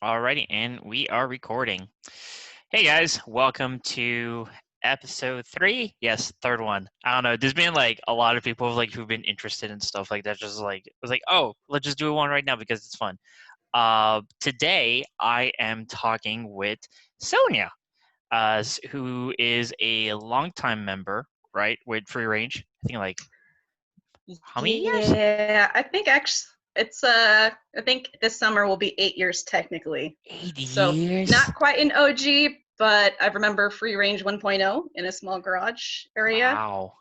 Alrighty, and we are recording. Hey guys, welcome to episode 3. Yes, third one. I don't know. There's been like a lot of people who've been interested in stuff like that. Just like it was like, oh, let's just do one right now because it's fun. Today I am talking with Sonia, who is a longtime member, right, with Free Range. I think like how many years? Yeah, I think actually it's I think this summer will be 8 years technically. Eight So years. not quite an OG, but I remember Free Range 1.0 in a small garage area. Wow.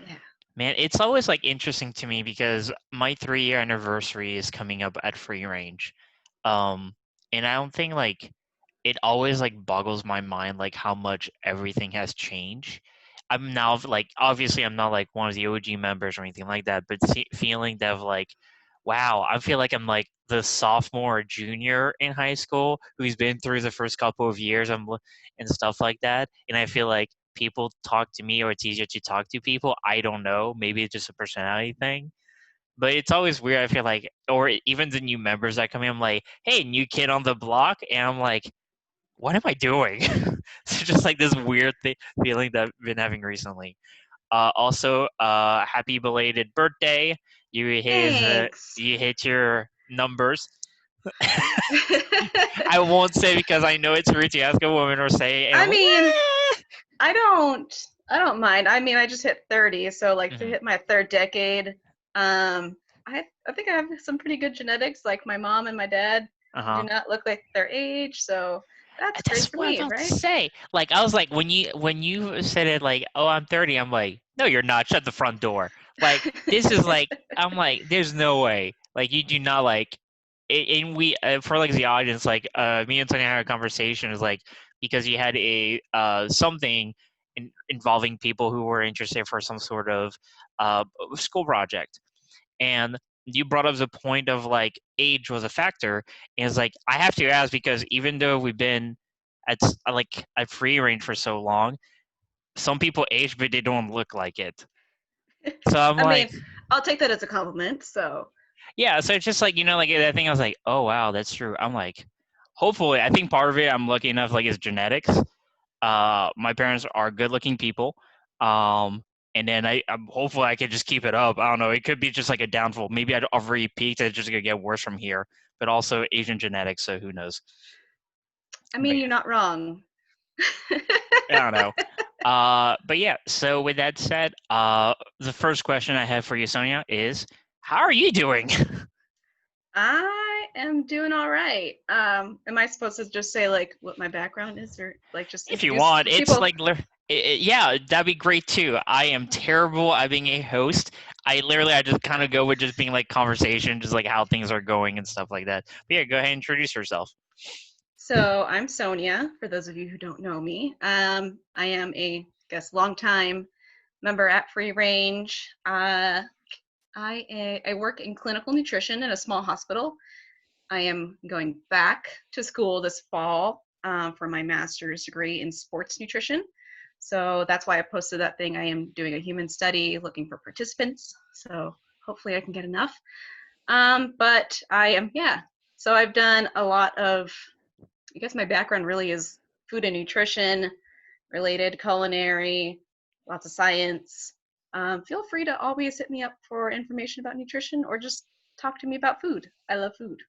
Yeah. Man, it's always like interesting to me because my 3-year anniversary is coming up at Free Range. Um, and I don't think like it always like boggles my mind like how much everything has changed. I'm now like obviously I'm not like one of the OG members or anything like that, but feeling that like wow, I feel like I'm like the sophomore or junior in high school who's been through the first couple of years and stuff like that. And I feel like people talk to me or it's easier to talk to people. I don't know. Maybe it's just a personality thing. But it's always weird. I feel like, or even the new members that come in, I'm like, hey, new kid on the block. And I'm like, what am I doing? It's just like this weird feeling that I've been having recently. Also, happy belated birthday. Thanks. You hit your numbers. I won't say because I know it's rude to ask a woman or say, and I I'm like, mean, I don't mind. I mean, I just hit 30, so like to mm-hmm. hit my third decade, I think I have some pretty good genetics. Like my mom and my dad Uh do huh. not look like their age, so that's That's great for what I'm me, about to right? say. Like I was like when you said it like, oh, I'm 30. I'm like, no, you're not. Shut the front door. Like this is like I'm like, there's no way. Like you do not like. And we for like the audience, like me and Sonia had a conversation is like because you had a something involving people who were interested for some sort of uh, school project, and you brought up the point of like age was a factor, and it's like I have to ask because even though we've been at like at Free Range for so long, some people age but they don't look like it. So I'm I like, mean, I'll take that as a compliment. So, yeah. So it's just like like I think I was like, oh wow, that's true. I'm like, hopefully, I think part of it I'm lucky enough like is genetics. My parents are good-looking people. And then I'm hopefully I could just keep it up. I don't know. It could be just like a downfall. Maybe I've already peaked. It's just gonna get worse from here. But also Asian genetics, so who knows? I But mean, you're not wrong. yeah, I don't know. But yeah. So with that said, the first question I have for you, Sonia, is how are you doing? I am doing all right. Am I supposed to just say like what my background is, or like just If you introduce want, for it's people? like yeah, that'd be great too. I am terrible at being a host. I just kind of go with just being like conversation, just like how things are going and stuff like that. But yeah, go ahead and introduce yourself. So I'm Sonia. For those of you who don't know me, I am a long time member at Free Range. I work in clinical nutrition in a small hospital. I am going back to school this fall for my master's degree in sports nutrition. So that's why I posted that thing. I am doing a human study looking for participants. So hopefully I can get enough. But I am, yeah. So I've done a lot of, I guess my background really is food and nutrition related, culinary, lots of science. Feel free to always hit me up for information about nutrition or just talk to me about food. I love food.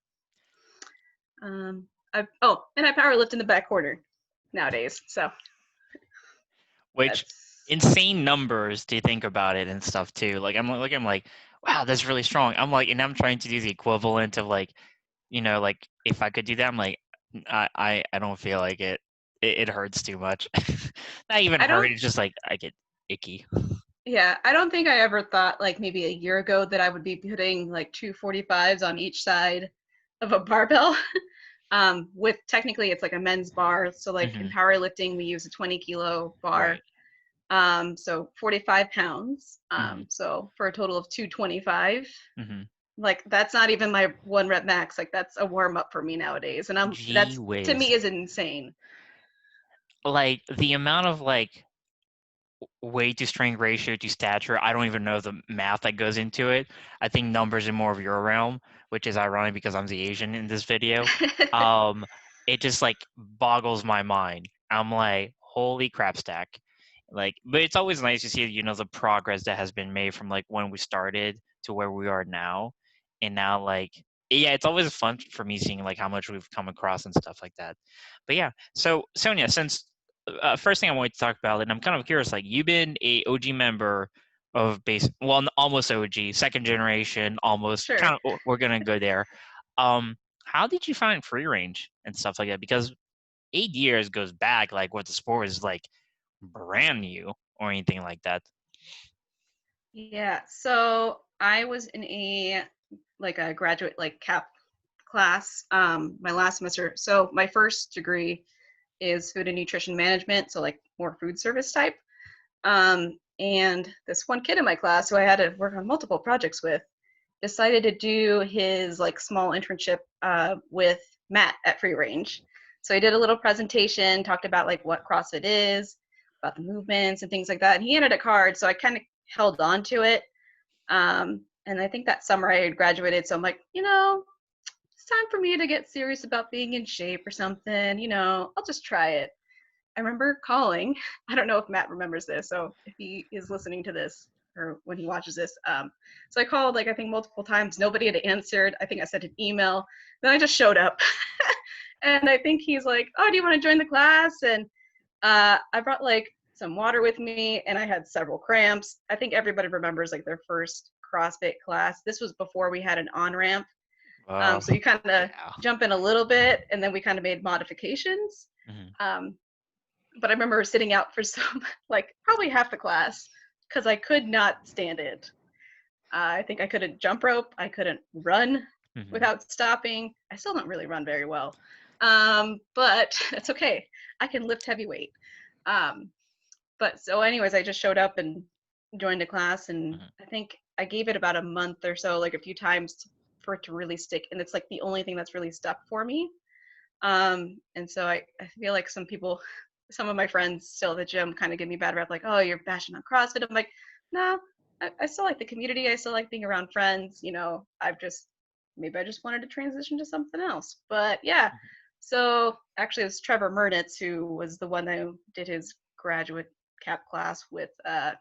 And I power lift in the back corner nowadays. So Which that's, insane numbers to think about it and stuff too. Like I'm like, wow, that's really strong. I'm like, and I'm trying to do the equivalent of like, like if I could do that, I'm like, I don't feel like it. It hurts too much. Not even I hurt. don't, It's just like I get icky. yeah, I don't think I ever thought like maybe a year ago that I would be putting like 245s on each side of a barbell. With technically it's like a men's bar. So like in Hmm. powerlifting, we use a 20-kilo bar. Right. So 45 pounds. Hmm. So for a total of 225. Hmm. Like that's not even my one rep max. Like that's a warm up for me nowadays. And Gee that's to whiz. me is insane. Like the amount of like weight to strength ratio to stature. I don't even know the math that goes into it. I think numbers are more of your realm, which is ironic because I'm the Asian in this video. Um, it just like boggles my mind. I'm like, holy crap stack. Like, but it's always nice to see, the progress that has been made from like when we started to where we are now. And now like yeah, it's always fun for me seeing like how much we've come across and stuff like that. But yeah, so Sonia, since first thing I wanted to talk about, and I'm kind of curious, like you've been a OG member of almost OG, second generation, almost Sure. kind of. We're gonna go there. How did you find free range and stuff like that? Because 8 years goes back, like what the sport is like brand new or anything like that. Yeah. So I was in a graduate like CAP class my last semester. So my first degree is food and nutrition management, so like more food service type. And this one kid in my class who I had to work on multiple projects with decided to do his like small internship with Matt at Free Range. So he did a little presentation, talked about like what CrossFit is, about the movements and things like that. And he handed a card, so I kind of held on to it. And I think that summer I had graduated, so I'm like, it's time for me to get serious about being in shape or something. I'll just try it. I remember calling. I don't know if Matt remembers this, so if he is listening to this or when he watches this, so I called like I think multiple times. Nobody had answered. I think I sent an email. Then I just showed up, and I think he's like, "Oh, do you want to join the class?" And I brought like some water with me, and I had several cramps. I think everybody remembers like their first CrossFit class. This was before we had an on ramp, Uh, so you kind of yeah. jump in a little bit, and then we kind of made modifications. Mhm. Um, but I remember sitting out for some, like probably half the class because I could not stand it. I think I couldn't jump rope. I couldn't run Mhm. without stopping. I still don't really run very well, but it's okay. I can lift heavy weight. Um, but so, anyways, I just showed up and joined a class, and Mhm. I think I gave it about a month or so, like a few times for it to really stick. And it's like the only thing that's really stuck for me. And so I feel like some of my friends still at the gym kind of give me bad rep, like, oh, you're bashing on CrossFit. I'm like, no, I still like the community. I still like being around friends. Maybe I just wanted to transition to something else. But yeah, Mhm. so actually it was Trevor Murnitz who was the one that did his graduate CAP class with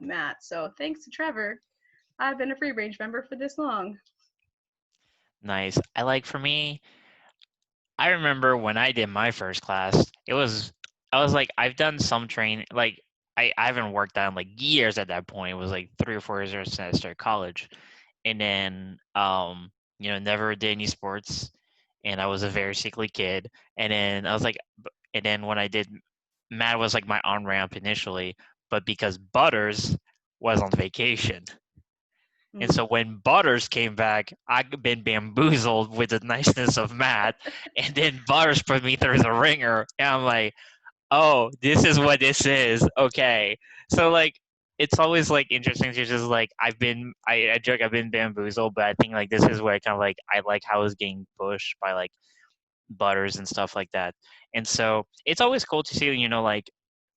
Matt. So thanks to Trevor, I've been a free range member for this long. Nice. For me, I remember when I did my first class, I was like, I've done some training, like, I haven't worked on like years at that point. It was like 3 or 4 years since I started college. And then, never did any sports. And I was a very sickly kid. And then I was like, and then when I did, Matt was like my on ramp initially, but because Butters was on vacation. And Mm. so when Butters came back, I'd been bamboozled with the niceness of Matt. And then Butters put me through the ringer. And I'm like, oh, this is what this is. Okay. So, like, it's always like interesting to just like, I joke, I've been bamboozled, but I think like this is where I kind of like, I like how I was getting pushed by like Butters and stuff like that. And so it's always cool to see, like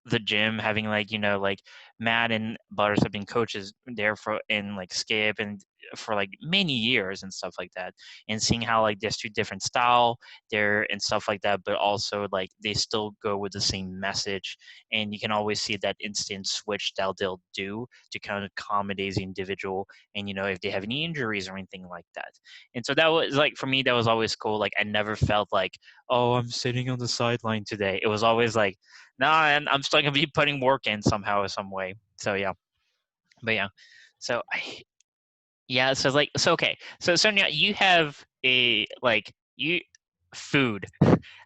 the gym having like, like Matt and Butters have been coaches there for in like Skip and for like many years and stuff like that. And seeing how like there's two different style there and stuff like that, but also like they still go with the same message. And you can always see that instant switch that they'll do to kind of accommodate the individual and if they have any injuries or anything like that. And so that was like for me, that was always cool. Like I never felt like, oh, I'm sitting on the sideline today. It was always like, nah, and I'm still gonna be putting work in somehow or some way. So yeah, but yeah, so yeah, so like, so okay, so Sonia, you have a like you food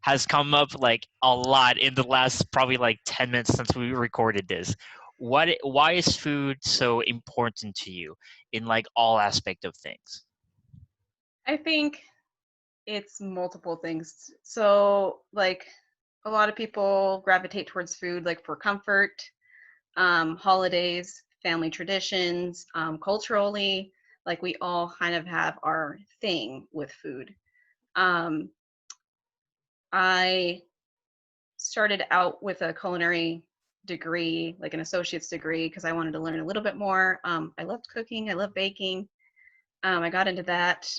has come up like a lot in the last probably like 10 minutes since we recorded this. Why is food so important to you in like all aspect of things? I think it's multiple things. So, like, a lot of people gravitate towards food, like for comfort, holidays, family traditions, culturally. Like, we all kind of have our thing with food. Um, I started out with a culinary degree, like an associate's degree, because I wanted to learn a little bit more. I loved cooking, I love baking. I got into that,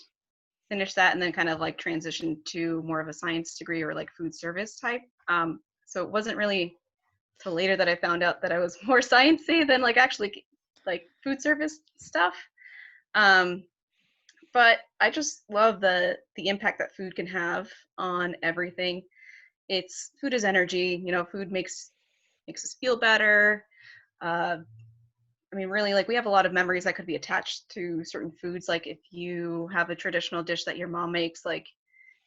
finished that, and then kind of like transitioned to more of a science degree or like food service type. So it wasn't really till later that I found out that I was more sciencey than like actually like food service stuff. Um, but I just love the impact that food can have on everything. It's food is energy. You know, food makes us feel better. Uh, I mean, really, like we have a lot of memories that could be attached to certain foods. Like if you have a traditional dish that your mom makes, like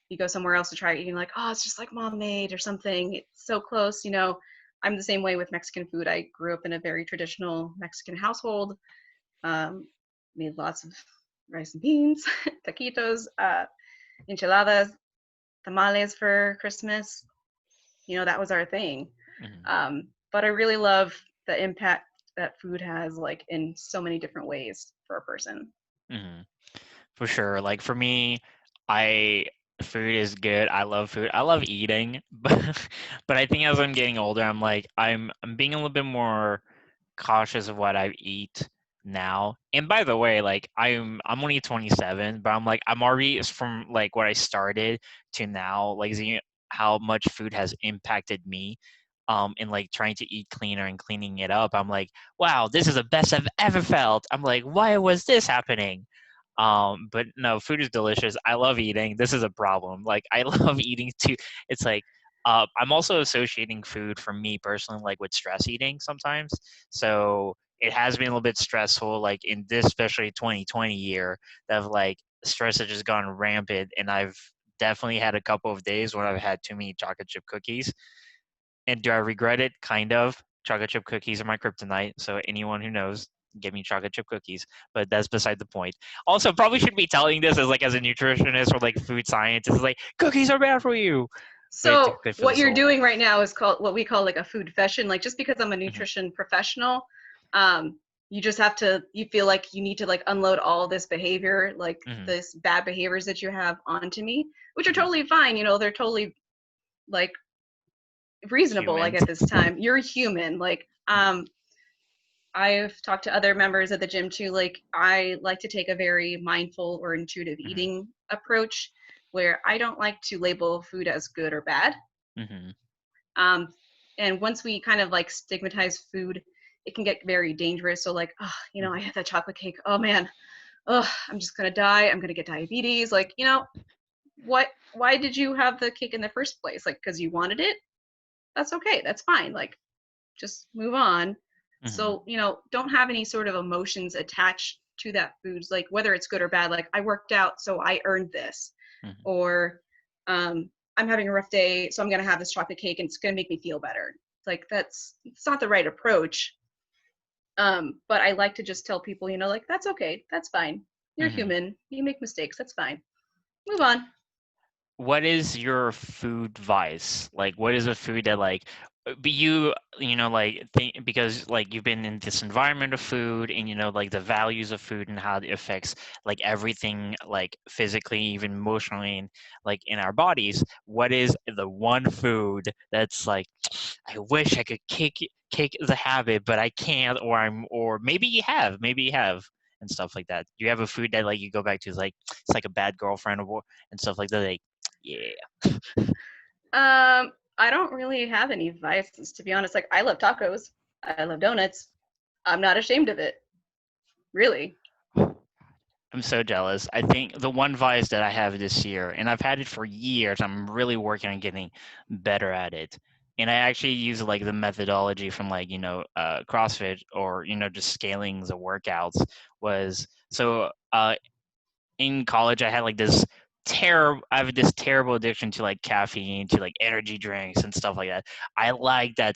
you go somewhere else to try it, you're like, oh, it's just like mom made or something. It's so close. You know, I'm the same way with Mexican food. I grew up in a very traditional Mexican household. Um, made lots of rice and beans, taquitos, enchiladas, tamales for Christmas. You know, that was our thing. Hmm. But I really love the impact that food has, like in so many different ways for a person. Hmm. For sure. Like for me, I food is good. I love food. I love eating, but I think as I'm getting older, I'm being a little bit more cautious of what I eat now. And by the way, like I'm only 27, but I'm already from like where I started to now, like seeing how much food has impacted me. And like trying to eat cleaner and cleaning it up. I'm like, wow, this is the best I've ever felt. I'm like, why was this happening? But no, food is delicious. I love eating. This is a problem. Like I love eating too. It's like I'm also associating food for me personally, like with stress eating sometimes. So it has been a little bit stressful, like in this, especially 2020 year, that of like stress has just gone rampant, and I've definitely had a couple of days when I've had too many chocolate chip cookies. And do I regret it? Kind of. Chocolate chip cookies are my kryptonite. So anyone who knows, give me chocolate chip cookies. But that's beside the point. Also, probably should be telling this as a nutritionist or like food scientist. It's like cookies are bad for you, but it's So good for the what you're soul. doing right now is called what we call like a food fashion. Like just because I'm a Hmm. nutrition professional, you just have to you feel like you need to like unload all this behavior, like Hmm. this bad behaviors that you have onto me, which are Hmm. totally fine. You know, they're totally like reasonable. Like Humans. at this time, you're human. Like I've talked to other members of the gym too. Like I like to take a very mindful or intuitive Hmm. eating approach where I don't like to label food as good or bad. Hmm. Um, and once we kind of like stigmatize food, it can get very dangerous. So like, oh, you know, I had that chocolate cake. Oh man, oh, I'm just gonna die. I'm gonna get diabetes. Like, you know, what? Why did you have the cake in the first place? Like, because you wanted it? That's okay. That's fine. Like, just move on. Hmm. So, you know, don't have any sort of emotions attached to that foods, like whether it's good or bad. Like, I worked out, so I earned this, Hmm. or I'm having a rough day, so I'm gonna have this chocolate cake and it's gonna make me feel better. Like that's it's not the right approach. But I like to just tell people, you know, like that's okay, that's fine. You're Hmm. human. You make mistakes. That's fine. Move on. What is your food vice? Like, what is a food that but you know, like think because like you've been in this environment of food and you know like the values of food and how it affects like everything like physically, even emotionally, and like in our bodies. What is the one food that's like, I wish I could kick the habit, but I can't, or maybe you have and stuff like that. Do you have a food that like you go back to, like it's like a bad girlfriend or and stuff like that? Like, yeah. I don't really have any vices, to be honest. Like I love tacos. I love donuts. I'm not ashamed of it, really. I'm so jealous. I think the one vice that I have this year, and I've had it for years, I'm really working on getting better at it. And I actually use like the methodology from like, CrossFit or, just scaling the workouts was in college I had like this I have this terrible addiction to like caffeine, to like energy drinks and stuff like that. I like that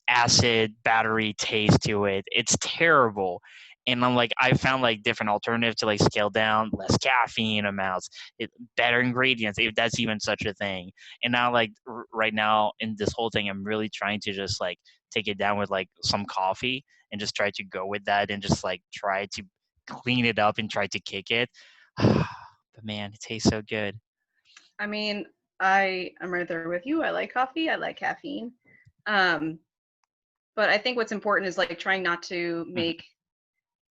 acid battery taste to it. It's terrible. And I'm like, I found like different alternatives to like scale down, less caffeine amounts, better ingredients, if that's even such a thing. And now, like right now in this whole thing, I'm really trying to just like take it down with like some coffee and just try to go with that and just like try to clean it up and try to kick it. But man, it tastes so good. I mean, I'm right there with you. I like coffee. I like caffeine. Um, But I think what's important is like trying not to Hmm.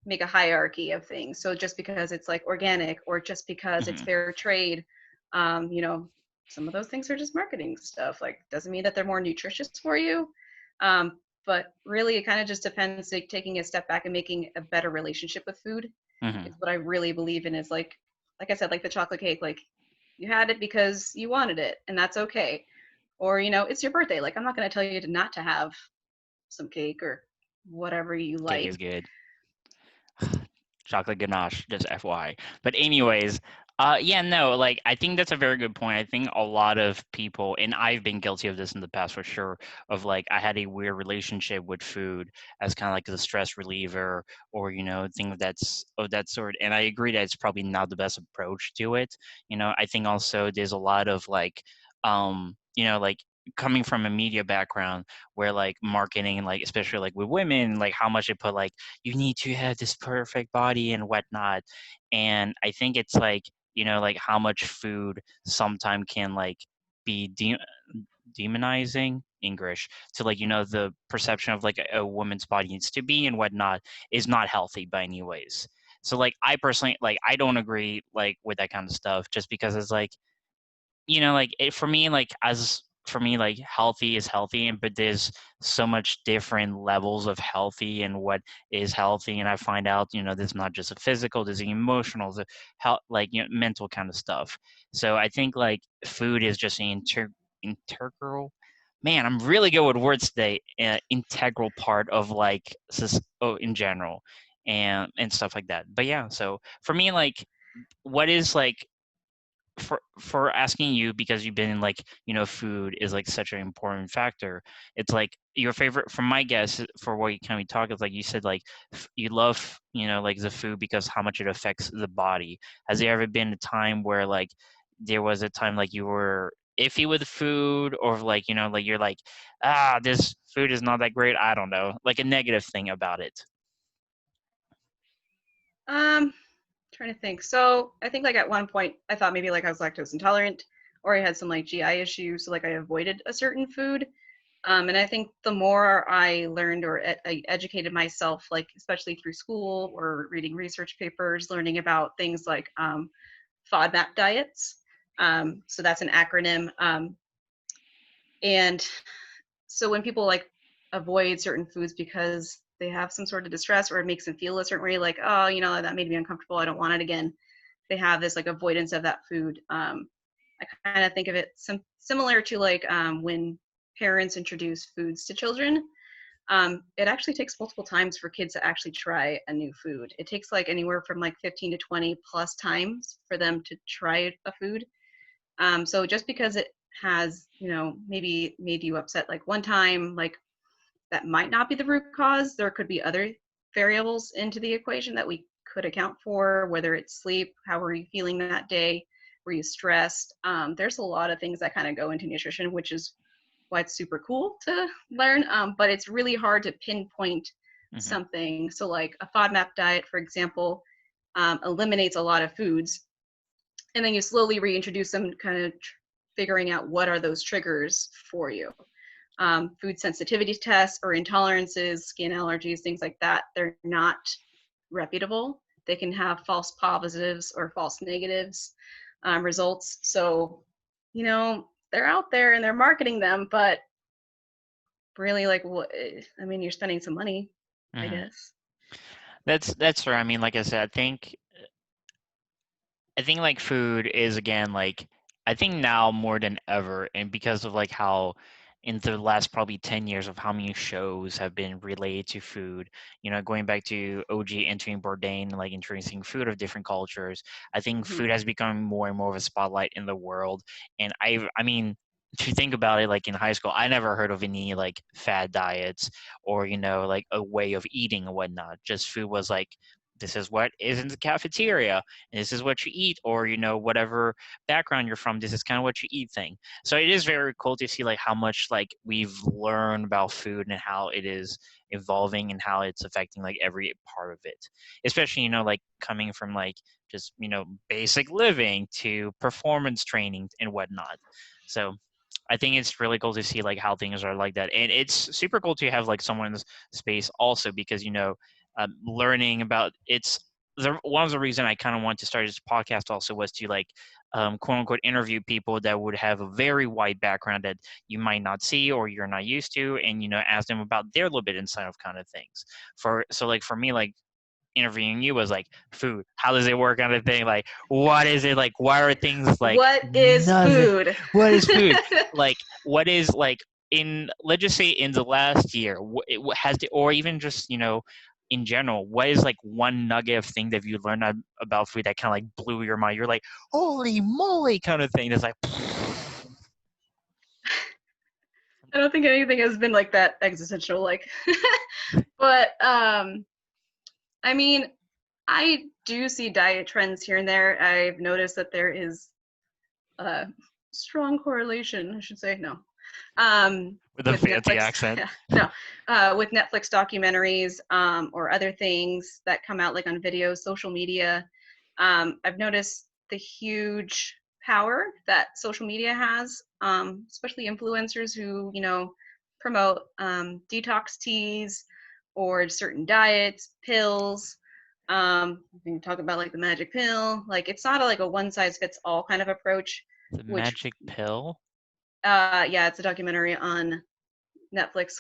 make a hierarchy of things. So just because it's like organic or just because it's Hmm. fair trade, you know, some of those things are just marketing stuff. Like doesn't mean that they're more nutritious for you. Um, but really, it kind of just depends. Like taking a step back and making a better relationship with food Hmm. is what I really believe in. Is like I said, like the chocolate cake. Like you had it because you wanted it, and that's okay. Or you know, it's your birthday. Like I'm not going to tell you to not to have some cake or whatever you Cake like. is good. Chocolate ganache, just FY. But anyways, yeah, no, like I think that's a very good point. I think a lot of people, and I've been guilty of this in the past for sure, of like I had a weird relationship with food as kind of like the stress reliever or things that's of that sort. And I agree that it's probably not the best approach to it. I think also there's a lot of like, like coming from a media background where like marketing, like especially like with women, like how much they put like you need to have this perfect body and whatnot. And I think it's like, like how much food sometimes can like be demonizing English to like, the perception of like a woman's body needs to be and whatnot is not healthy by any ways. So like I personally like I don't agree like with that kind of stuff just because it's like like it for me, like as for me, like healthy is healthy, and but there's so much different levels of healthy and what is healthy, and I find out, there's not just a physical, there's the emotional, the health, like mental kind of stuff. So I think like food is just an integral. Man, I'm really good with words today. Integral part of like in general, and stuff like that. But yeah, so for me, like, what is like for asking you because you've been in like food is like such an important factor. It's like your favorite from my guess for what you kind of talk is like you said like you love like the food because how much it affects the body. Has there ever been a time where like there was a time like you were iffy with food or like like you're like this food is not that great, I don't know, like a negative thing about it? Um, Trying to think. So I think like at one point I thought maybe like I was lactose intolerant or I had some like GI issues, so like I avoided a certain food. And I think the more I learned or I educated myself, like especially through school or reading research papers, learning about things like FODMAP diets. So that's an acronym. And so when people like avoid certain foods because they have some sort of distress or it makes them feel a certain way, like, oh, you know, that made me uncomfortable, I don't want it again, they have this like avoidance of that food. I kind of think of it similar to like when parents introduce foods to children. It actually takes multiple times for kids to actually try a new food. It takes like anywhere from like 15 to 20 plus times for them to try a food. So just because it has, you know, maybe made you upset like one time, like that might not be the root cause. There could be other variables into the equation that we could account for, whether it's sleep, how were you feeling that day, were you stressed? There's a lot of things that kind of go into nutrition, which is why it's super cool to learn. But it's really hard to pinpoint Hmm. something. So, like a FODMAP diet, for example, eliminates a lot of foods, and then you slowly reintroduce them, kind of figuring out what are those triggers for you. Food sensitivity tests or intolerances, skin allergies, things like that, they're not reputable. They can have false positives or false negatives results. So, you know, they're out there and they're marketing them, but really, like, what? I mean, you're spending some money, I Hmm. guess. That's right. I mean, like I said, I think like food is again like I think now more than ever, and because of like how in the last probably 10 years of how many shows have been related to food, going back to OG entering Bourdain, like introducing food of different cultures, I think Hmm. food has become more and more of a spotlight in the world. And I mean, if you think about it, like in high school, I never heard of any like fad diets or, like a way of eating and whatnot. Just food was like, this is what is in the cafeteria, this is what you eat, or whatever background you're from, this is kind of what you eat thing. So it is very cool to see like how much like we've learned about food and how it is evolving and how it's affecting like every part of it, especially like coming from like just basic living to performance training and whatnot. So I think it's really cool to see like how things are like that, and it's super cool to have like someone's space also because learning about one of the reason I kind of want to start this podcast also was to like quote unquote interview people that would have a very wide background that you might not see or you're not used to, and ask them about their little bit inside of kind of things. For me, like interviewing you was like food, how does it work kind of thing, like what is it, like why are things like What is nothing, food? what is food, like what is like in, let's just say in the last year, has the, or even just in general, what is like one nugget of thing that you learned about food that kind of like blew your mind, you're like holy moly kind of thing that's like I don't think anything has been like that existential, like, but I mean, I do see diet trends here and there. I've noticed that there is a strong correlation, I should say, no, with a with fancy Netflix, accent. yeah, no, with Netflix documentaries or other things that come out like on videos, social media. I've noticed the huge power that social media has, especially influencers who, promote detox teas or certain diets, pills. We can talk about like the magic pill. Like it's not like a one size fits all kind of approach, The which magic pill. yeah, it's a documentary on Netflix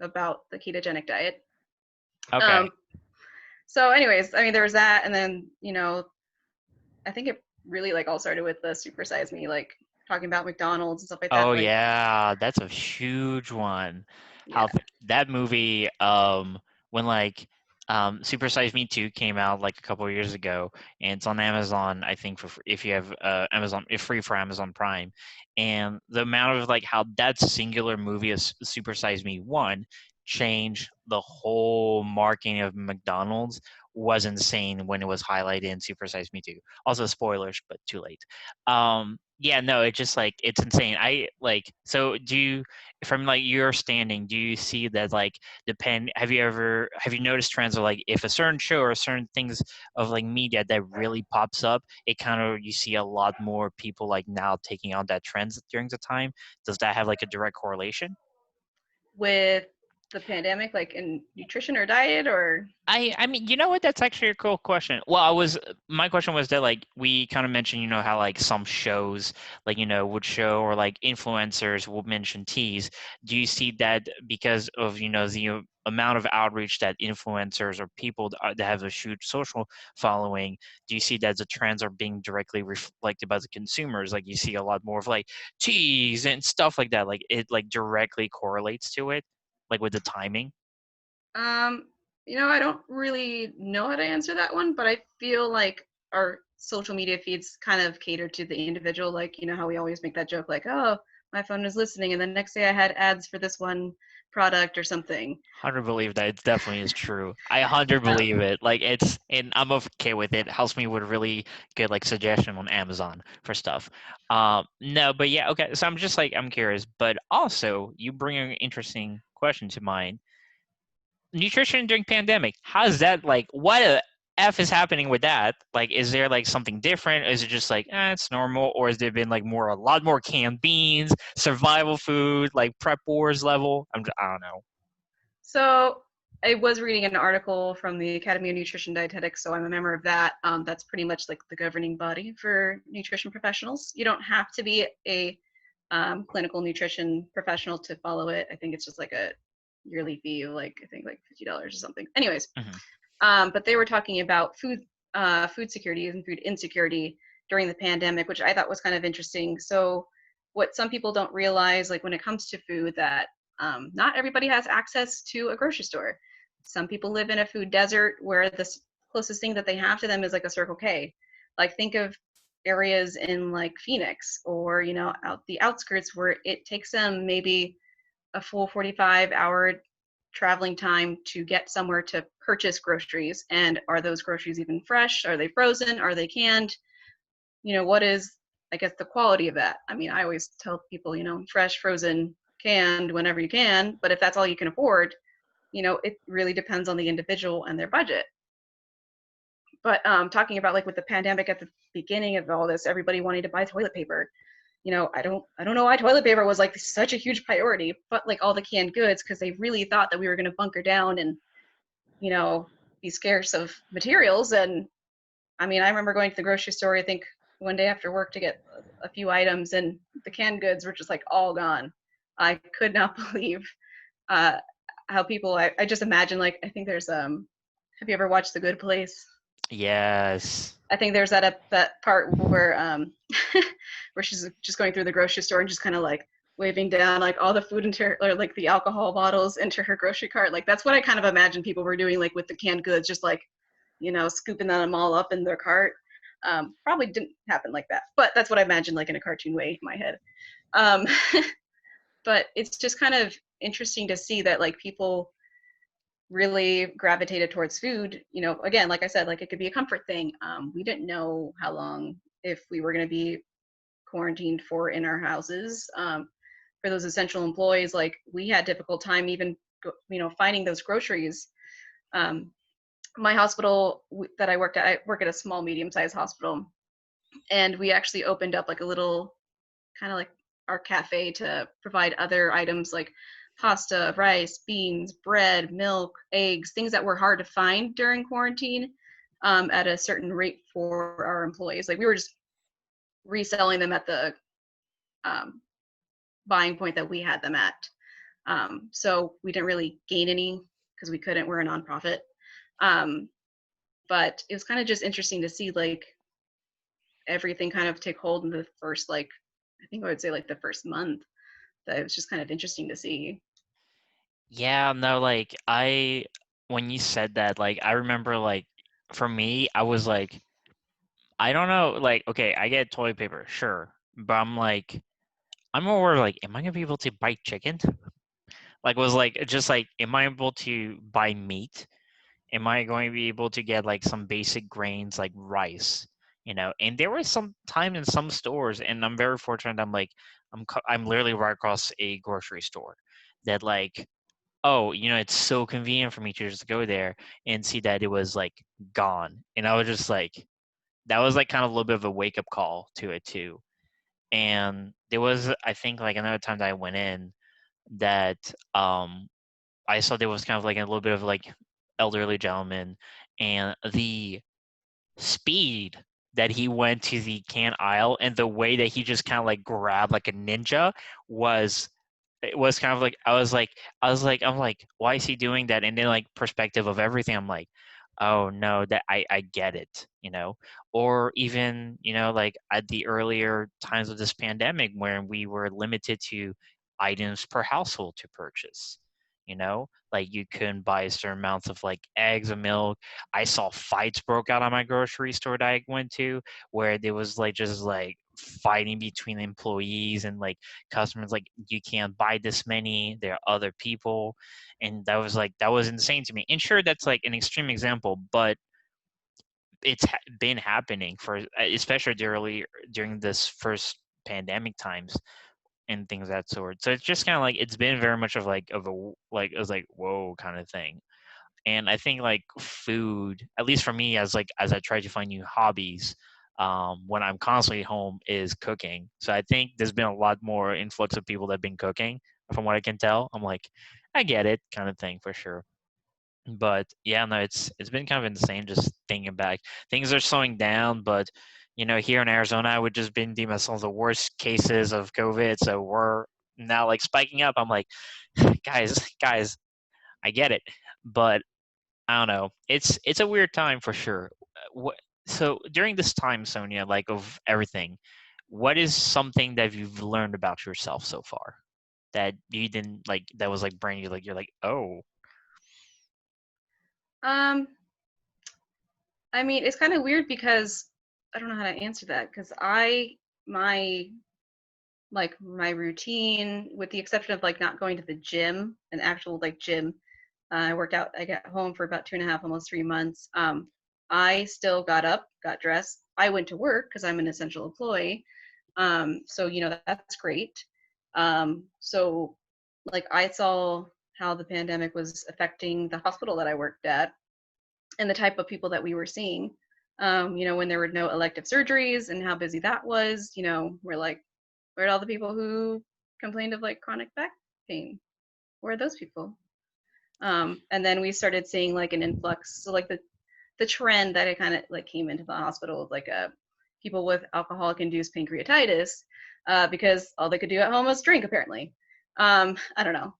about the ketogenic diet. Okay. Um, so, anyways, I mean, there was that, and then I think it really like all started with the Super Size Me, like talking about McDonald's and stuff like that. Oh Like, yeah, that's a huge one. yeah, That movie, when like Super Size Me 2 came out like a couple of years ago, and it's on Amazon, I think if you have Amazon, it's free for Amazon Prime. And the amount of like how that singular movie of Super Size Me 1 changed the whole marketing of McDonald's was insane when it was highlighted in Super Size Me 2. Also spoilers, but too late. Yeah, no, it's just like it's insane. I like, so do you, from like your standing, do you see that like have you noticed trends of like if a certain show or certain things of like media that really pops up, it kind of, you see a lot more people like now taking on that trends during the time? Does that have like a direct correlation? with the pandemic, like in nutrition or diet, or I mean, you know what? That's actually a cool question. Well, my question was that like we kind of mentioned, how like some shows like would show, or like influencers will mention teas. Do you see that because of the amount of outreach that influencers or people that have a huge social following? Do you see that the trends are being directly reflected by the consumers? Like you see a lot more of like teas and stuff like that. Like it like directly correlates to it, like with the timing. um, I don't really know how to answer that one, but I feel like our social media feeds kind of cater to the individual. Like, how we always make that joke, like, oh, my phone is listening, and the next day I had ads for this one product or something. 100 believe that it definitely is true. I 100 believe it. Like it's, and I'm okay with it. Helps me with really good like suggestion on Amazon for stuff. No, but yeah, okay. So I'm just like I'm curious, but also you bring an interesting question to mind. Nutrition during pandemic. How's that like? What a f is happening with that? Like, is there like something different? Is it just like it's normal, or has there been like a lot more canned beans, survival food, like prep wars level? I don't know. So I was reading an article from the Academy of Nutrition Dietetics, so I'm a member of that. That's pretty much like the governing body for nutrition professionals. You don't have to be a clinical nutrition professional to follow it. I think it's just like a yearly fee of like I think like $50 or something. Anyways, Mhm. but they were talking about food security and food insecurity during the pandemic, which I thought was kind of interesting. So, what some people don't realize, like when it comes to food, that not everybody has access to a grocery store. Some people live in a food desert where the closest thing that they have to them is like a Circle K. Like think of areas in like Phoenix or out the outskirts where it takes them maybe a full 45-hour traveling time to get somewhere to purchase groceries. And are those groceries even fresh? Are they frozen? Are they canned? What is, I guess, the quality of that? I mean, I always tell people, fresh, frozen, canned whenever you can. But if that's all you can afford, it really depends on the individual and their budget. But talking about like with the pandemic at the beginning of all this, everybody wanting to buy toilet paper. I don't know why toilet paper was like such a huge priority, but like all the canned goods, because they really thought that we were going to bunker down and, be scarce of materials. And I mean, I remember going to the grocery store, I think one day after work to get a few items, and the canned goods were just like all gone. I could not believe uh, how people, I just imagine, like, I think there's, have you ever watched The Good Place? Yes. I think there's that part where where she's just going through the grocery store and just kind of like waving down like all the food into her, or like the alcohol bottles into her grocery cart. Like that's what I kind of imagine people were doing, like with the canned goods, just like scooping them all up in their cart. Probably didn't happen like that, but that's what I imagine, like in a cartoon way in my head. Um, but it's just kind of interesting to see that like people really gravitated towards food. Again, like I said, like it could be a comfort thing. We didn't know how long, if we were going to be quarantined for in our houses. For those essential employees, like we had difficult time even finding those groceries. um, my hospital that I work at a small medium sized hospital, and we actually opened up like a little kind of like our cafe to provide other items like pasta, rice, beans, bread, milk, eggs, things that were hard to find during quarantine, at a certain rate for our employees. Like we were just reselling them at the um, buying point that we had them at. So we didn't really gain any because we couldn't. We're a nonprofit. Um, but it was kind of just interesting to see like everything kind of take hold in the first, like, I think I would say like the first month. That it was just kind of interesting to see. Yeah, no, like when you said that, like I remember like for me, I was like, I don't know, like, okay, I get toilet paper, sure. But I'm more like, am I gonna be able to buy chicken? Like was like just like, am I able to buy meat? Am I going to be able to get like some basic grains like rice? And there was some time in some stores, and I'm very fortunate. I'm literally right across a grocery store that like, oh, it's so convenient for me to just go there and see that it was like gone. And I was just like, that was like kind of a little bit of a wake up call to it too. And there was, I think, like another time that I went in that I saw there was kind of like a little bit of like elderly gentleman, and the speed that he went to the can aisle and the way that he just kind of like grabbed like a ninja was, it was kind of like, I'm like, why is he doing that? And then like perspective of everything, I'm like, oh no, that I get it. Or even, like at the earlier times of this pandemic where we were limited to items per household to purchase. Like you couldn't buy certain amounts of like eggs or milk. I saw fights broke out on my grocery store that I went to, where there was like just like fighting between employees and like customers, like, you can't buy this many, there are other people. And that was insane to me. And sure, that's like an extreme example, but it's been happening for, especially during this first pandemic times and things of that sort. So it's just kind of like, it's been very much of like of a, like, it was like, whoa, kind of thing. And I think like food, at least for me, as I try to find new hobbies, when I'm constantly home, is cooking. So I think there's been a lot more influx of people that have been cooking, from what I can tell. I'm like, I get it, kind of thing, for sure. But yeah, no, it's been kind of insane just thinking back. Things are slowing down, but here in Arizona, I would just been deemed some of the worst cases of COVID. So we're now like spiking up. I'm like, guys, I get it, but I don't know. It's a weird time for sure. What So during this time, Sonia, like of everything, what is something that you've learned about yourself so far that you didn't like, that was like brand new, like you're like, oh, Um, I mean, it's kind of weird because I don't know how to answer that, because my my routine, with the exception of like not going to the gym, an actual like gym, I worked out. I got home for about 2.5, almost 3 months. I still got up, got dressed. I went to work because I'm an essential employee. So that's great. So like I saw how the pandemic was affecting the hospital that I worked at and the type of people that we were seeing. When there were no elective surgeries and how busy that was. We're like, Where are all the people who complained of like chronic back pain? Where are those people? And then we started seeing like an influx. So like the trend that it kind of like came into the hospital of like people with alcoholic induced pancreatitis because all they could do at home was drink apparently. I don't know.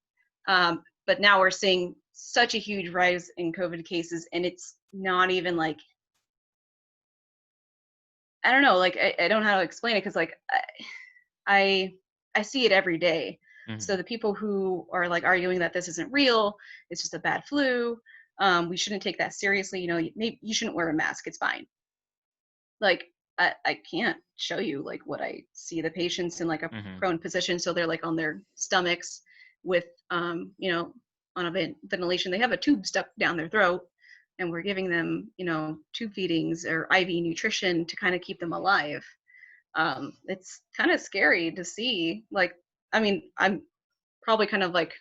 But now we're seeing such a huge rise in COVID cases, and it's not even like, I don't know, like I don't know how to explain it because like I I see it every day. Hmm. So the people who are like arguing that this isn't real, it's just a bad flu. We shouldn't take that seriously. You know, maybe you shouldn't wear a mask. It's fine. Like I can't show you like what I see the patients in like a Hmm. prone position, so they're like on their stomachs with on a ventilation. They have a tube stuck down their throat, and we're giving them tube feedings or IV nutrition to kind of keep them alive. It's kind of scary to see. Like, I mean, I'm probably kind of like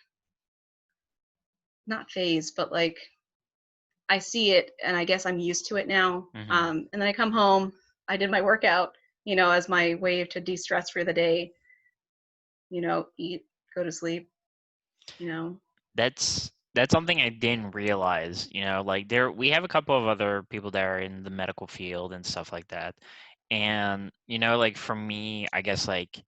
not phased, but like I see it and I guess I'm used to it now. Hmm. And then I come home, I did my workout, as my way to de-stress for the day, eat, go to sleep, you know. That's something I didn't realize. Like we have a couple of other people that are in the medical field and stuff like that. And like for me, I guess like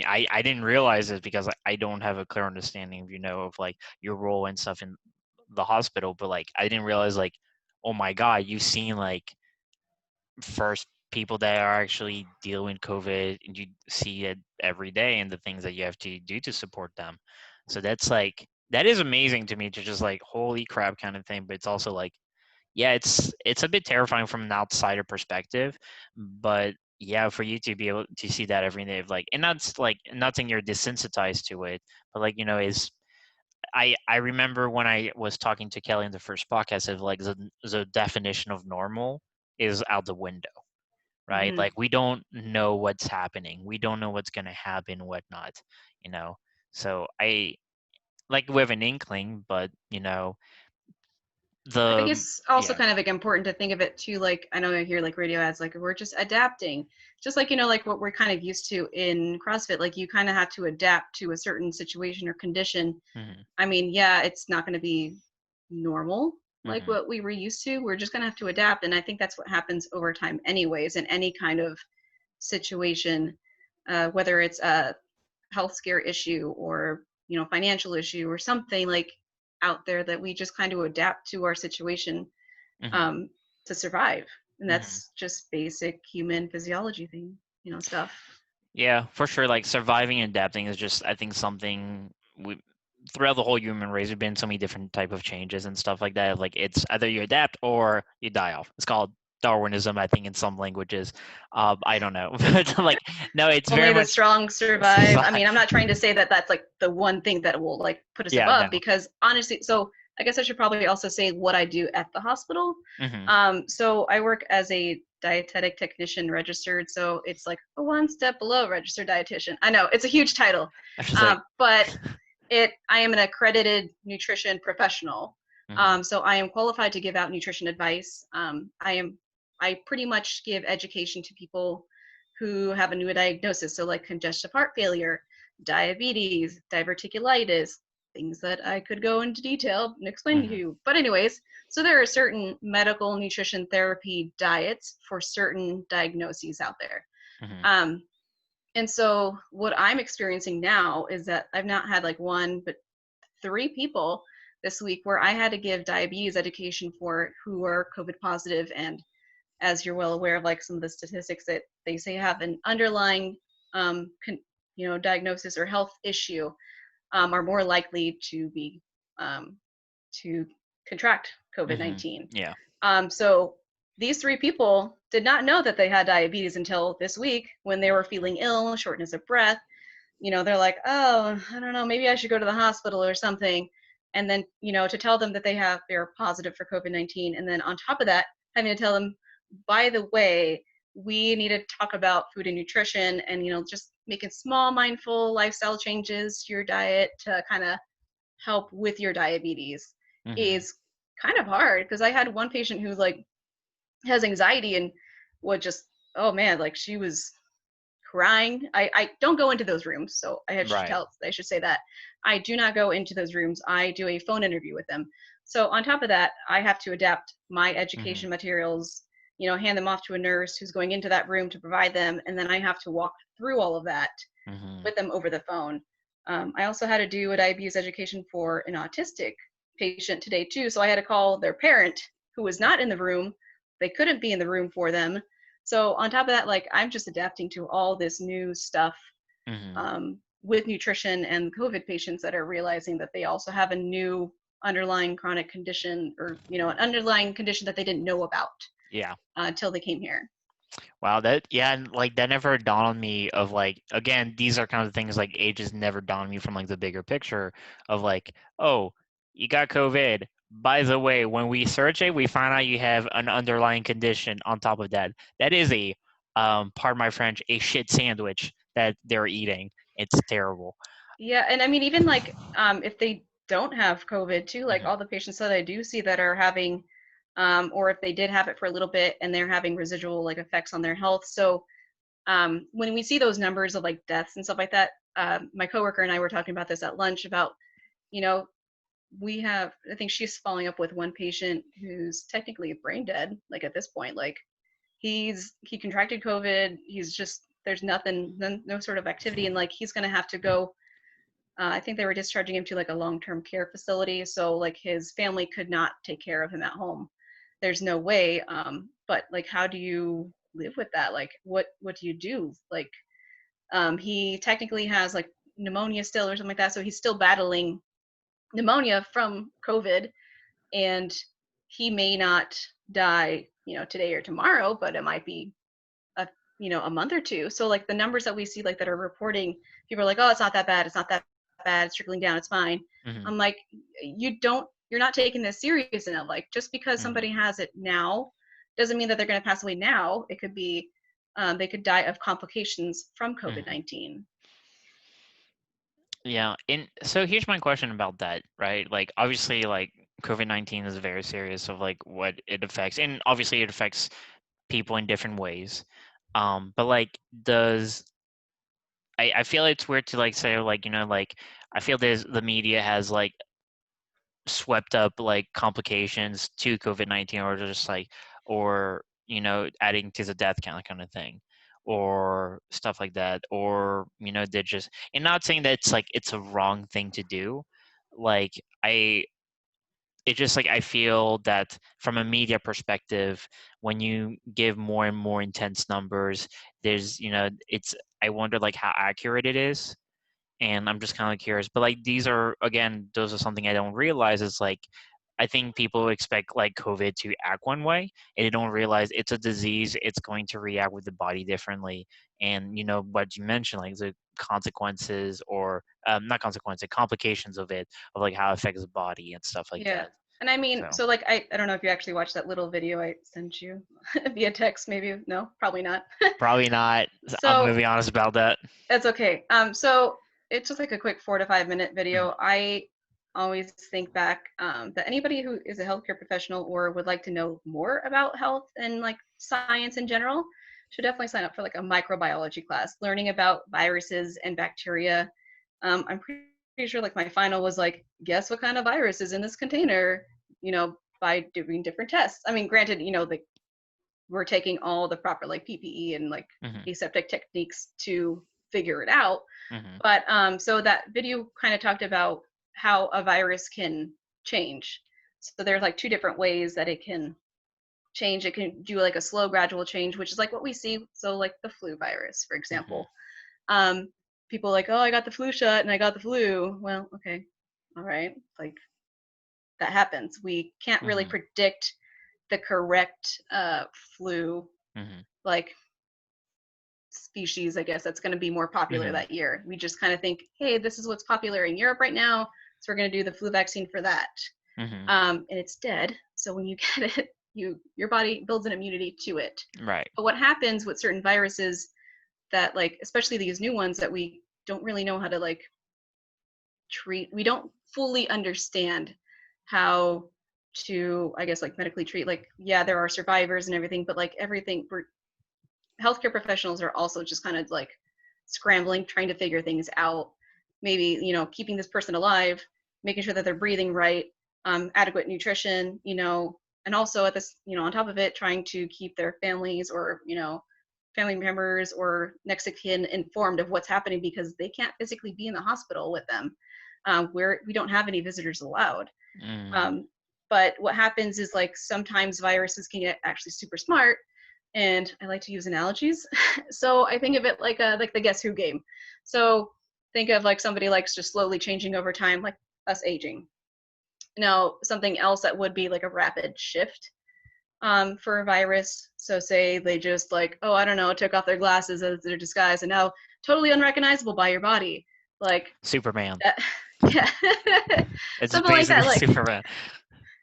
I didn't realize this because I don't have a clear understanding of of like your role and stuff in the hospital, but like I didn't realize like, oh my God, you've seen like first people that are actually dealing with COVID, and you see it every day and the things that you have to do to support them. So that is amazing to me, to just like holy crap kind of thing. But it's also like, yeah, it's a bit terrifying from an outsider perspective. But yeah, for you to be able to see that every day, of like, and that's like not saying you're desensitized to it, but like is I remember when I was talking to Kelly in the first podcast of like the definition of normal is out the window, right? Hmm. Like we don't know what's happening. We don't know what's going to happen, whatnot, you know? So I like we have an inkling, but I think the, it's also yeah. kind of like important to think of it too. Like I know I hear like radio ads, like we're just adapting, just like like what we're kind of used to in CrossFit. Like you kind of have to adapt to a certain situation or condition. Hmm. I mean, yeah, it's not going to be normal like Hmm. what we were used to. We're just going to have to adapt. And I think that's what happens over time, anyways, in any kind of situation, whether it's a health scare issue or, financial issue or something like out there that we just kind of adapt to our situation Hmm. um, to survive. And Hmm. that's just basic human physiology thing, stuff. Yeah, for sure. Like surviving and adapting is just, I think, something we throughout the whole human race have been so many different type of changes and stuff like that. Like it's either you adapt or you die off. It's called Darwinism, I think, in some languages. I don't know, but like no, it's very Only the much strong survive. I mean, I'm not trying to say that that's like the one thing that will like put us yeah, above, no. because honestly, so I guess I should probably also say what I do at the hospital. Hmm. So I work as a dietetic technician registered, so it's like a one step below registered dietitian. I know it's a huge title, I was just like, but I am an accredited nutrition professional. hmm. So I am qualified to give out nutrition advice. I pretty much give education to people who have a new diagnosis. So like congestive heart failure, diabetes, diverticulitis, things that I could go into detail and explain to Hmm. you. But anyways, so there are certain medical nutrition therapy diets for certain diagnoses out there. Hmm. Um, and so what I'm experiencing now is that I've not had like one, but three people this week where I had to give diabetes education for who are COVID positive. And as you're well aware of like some of the statistics that they say have an underlying, diagnosis or health issue, are more likely to be, to contract Hmm. COVID-19. Yeah. So these three people did not know that they had diabetes until this week when they were feeling ill, shortness of breath. They're like, oh, I don't know, maybe I should go to the hospital or something. And then, to tell them that they're positive for COVID-19. And then on top of that, having to tell them, by the way, we need to talk about food and nutrition and, just making small mindful lifestyle changes to your diet to kind of help with your diabetes Hmm. is kind of hard. Because I had one patient who like has anxiety and would just, oh man, like she was crying. I don't go into those rooms, so Right. I should say that I do not go into those rooms. I do a phone interview with them. So on top of that, I have to adapt my Mhm. education materials, hand them off to a nurse who's going into that room to provide them, and then I have to walk through all of that Mhm. with them over the phone. I also had to do a diabetes education for an autistic patient today too. So I had to call their parent who was not in the room. They couldn't be in the room for them. So on top of that, like I'm just adapting to all this new stuff Mhm. with nutrition and COVID patients that are realizing that they also have a new underlying chronic condition or an underlying condition that they didn't know about Yeah. until they came here. Wow, that yeah, and like that never dawned on me of like again, these are kind of things like ages never dawned on me from like the bigger picture of like, oh, you got COVID. By the way, when we search it, we find out you have an underlying condition on top of that. That is a pardon my French, a shit sandwich that they're eating. It's terrible. Yeah, and I mean even like if they don't have COVID too, like Hmm. all the patients that I do see that are having or if they did have it for a little bit and they're having residual like effects on their health. So when we see those numbers of like deaths and stuff like that, my coworker and I were talking about this at lunch about, you know, we have, I think she's following up with one patient who's technically brain dead, like at this point, like he contracted COVID. He's just, there's nothing, no sort of activity. And like, he's going to have to go, I think they were discharging him to like a long-term care facility. So like his family could not take care of him at home. There's no way. But like, how do you live with that? Like, what do you do? Like, he technically has like pneumonia still or something like that. So he's still battling pneumonia from COVID, and he may not die, today or tomorrow, but it might be a a month or two. So like the numbers that we see like that are reporting, people are like, oh, it's not that bad, it's not that bad, it's trickling down, it's fine. Hmm. I'm like, you're not taking this serious enough. Like just because Hmm. somebody has it now doesn't mean that they're going to pass away now. It could be they could die of complications from Hmm. COVID-19. Yeah, and so here's my question about that, right? Like obviously like COVID-19 is very serious of like what it affects, and obviously it affects people in different ways. But like does I feel it's weird to like say like, like I feel the media has like swept up like complications to COVID-19 or just like or adding to the death count kind of thing or stuff like that or they just and not saying that it's like it's a wrong thing to do like I it just like I feel that from a media perspective when you give more and more intense numbers there's it's I wonder like how accurate it is and I'm just kind of curious. But like these are again, those are something I don't realize is like I think people expect like COVID to act one way and they don't realize it's a disease, it's going to react with the body differently. And what you mentioned, like the consequences or not consequences, complications of it, of like how it affects the body and stuff like Yeah. that. And I mean, So so like I don't know if you actually watched that little video I sent you via text, maybe. No, probably not. probably not. I'm gonna So be honest about that. that's okay. So it's just like a quick 4 to 5 minute Mhm. video. I always think back that anybody who is a healthcare professional or would like to know more about health and like science in general should definitely sign up for like a microbiology class, learning about viruses and bacteria. I'm pretty sure like my final was like, guess what kind of virus is in this container, by doing different tests. I mean, granted, like we're taking all the proper like PPE and like Mhm. aseptic techniques to figure it out. Mhm. But so that video kind of talked about how a virus can change. So there's like two different ways that it can change. It can do like a slow, gradual change, which is like what we see. So like the flu virus, for Mhm. example. Um, People like, oh, I got the flu shot and I got the flu. Well, okay, all right, like that happens. We can't really Mhm. predict the correct flu Mhm. like species, I guess, that's going to be more popular Mhm. that year. We just kind of think, hey, this is what's popular in Europe right now, so we're going to do the flu vaccine for that. Mhm. And it's dead, so when you get it, your body builds an immunity to it. Right. But what happens with certain viruses that, like, especially these new ones that we don't really know how to like treat, we don't fully understand how to, I guess, like medically treat. Like, yeah, there are survivors and everything, but like everything, we're healthcare professionals are also just kind of like scrambling, trying to figure things out, maybe, keeping this person alive, making sure that they're breathing right, adequate nutrition, and also at this, on top of it, trying to keep their families or, family members or next of kin informed of what's happening because they can't physically be in the hospital with them, where we don't have any visitors allowed. Mm. But what happens is like sometimes viruses can get actually super smart, and I like to use analogies. So I think of it like the Guess Who game. So think of like somebody likes just slowly changing over time, like us aging. Now something else that would be like a rapid shift for a virus. So say they just like, oh, I don't know, took off their glasses as their disguise and now totally unrecognizable by your body. Like Superman. that, yeah. It's Something like basically that. Like, Superman.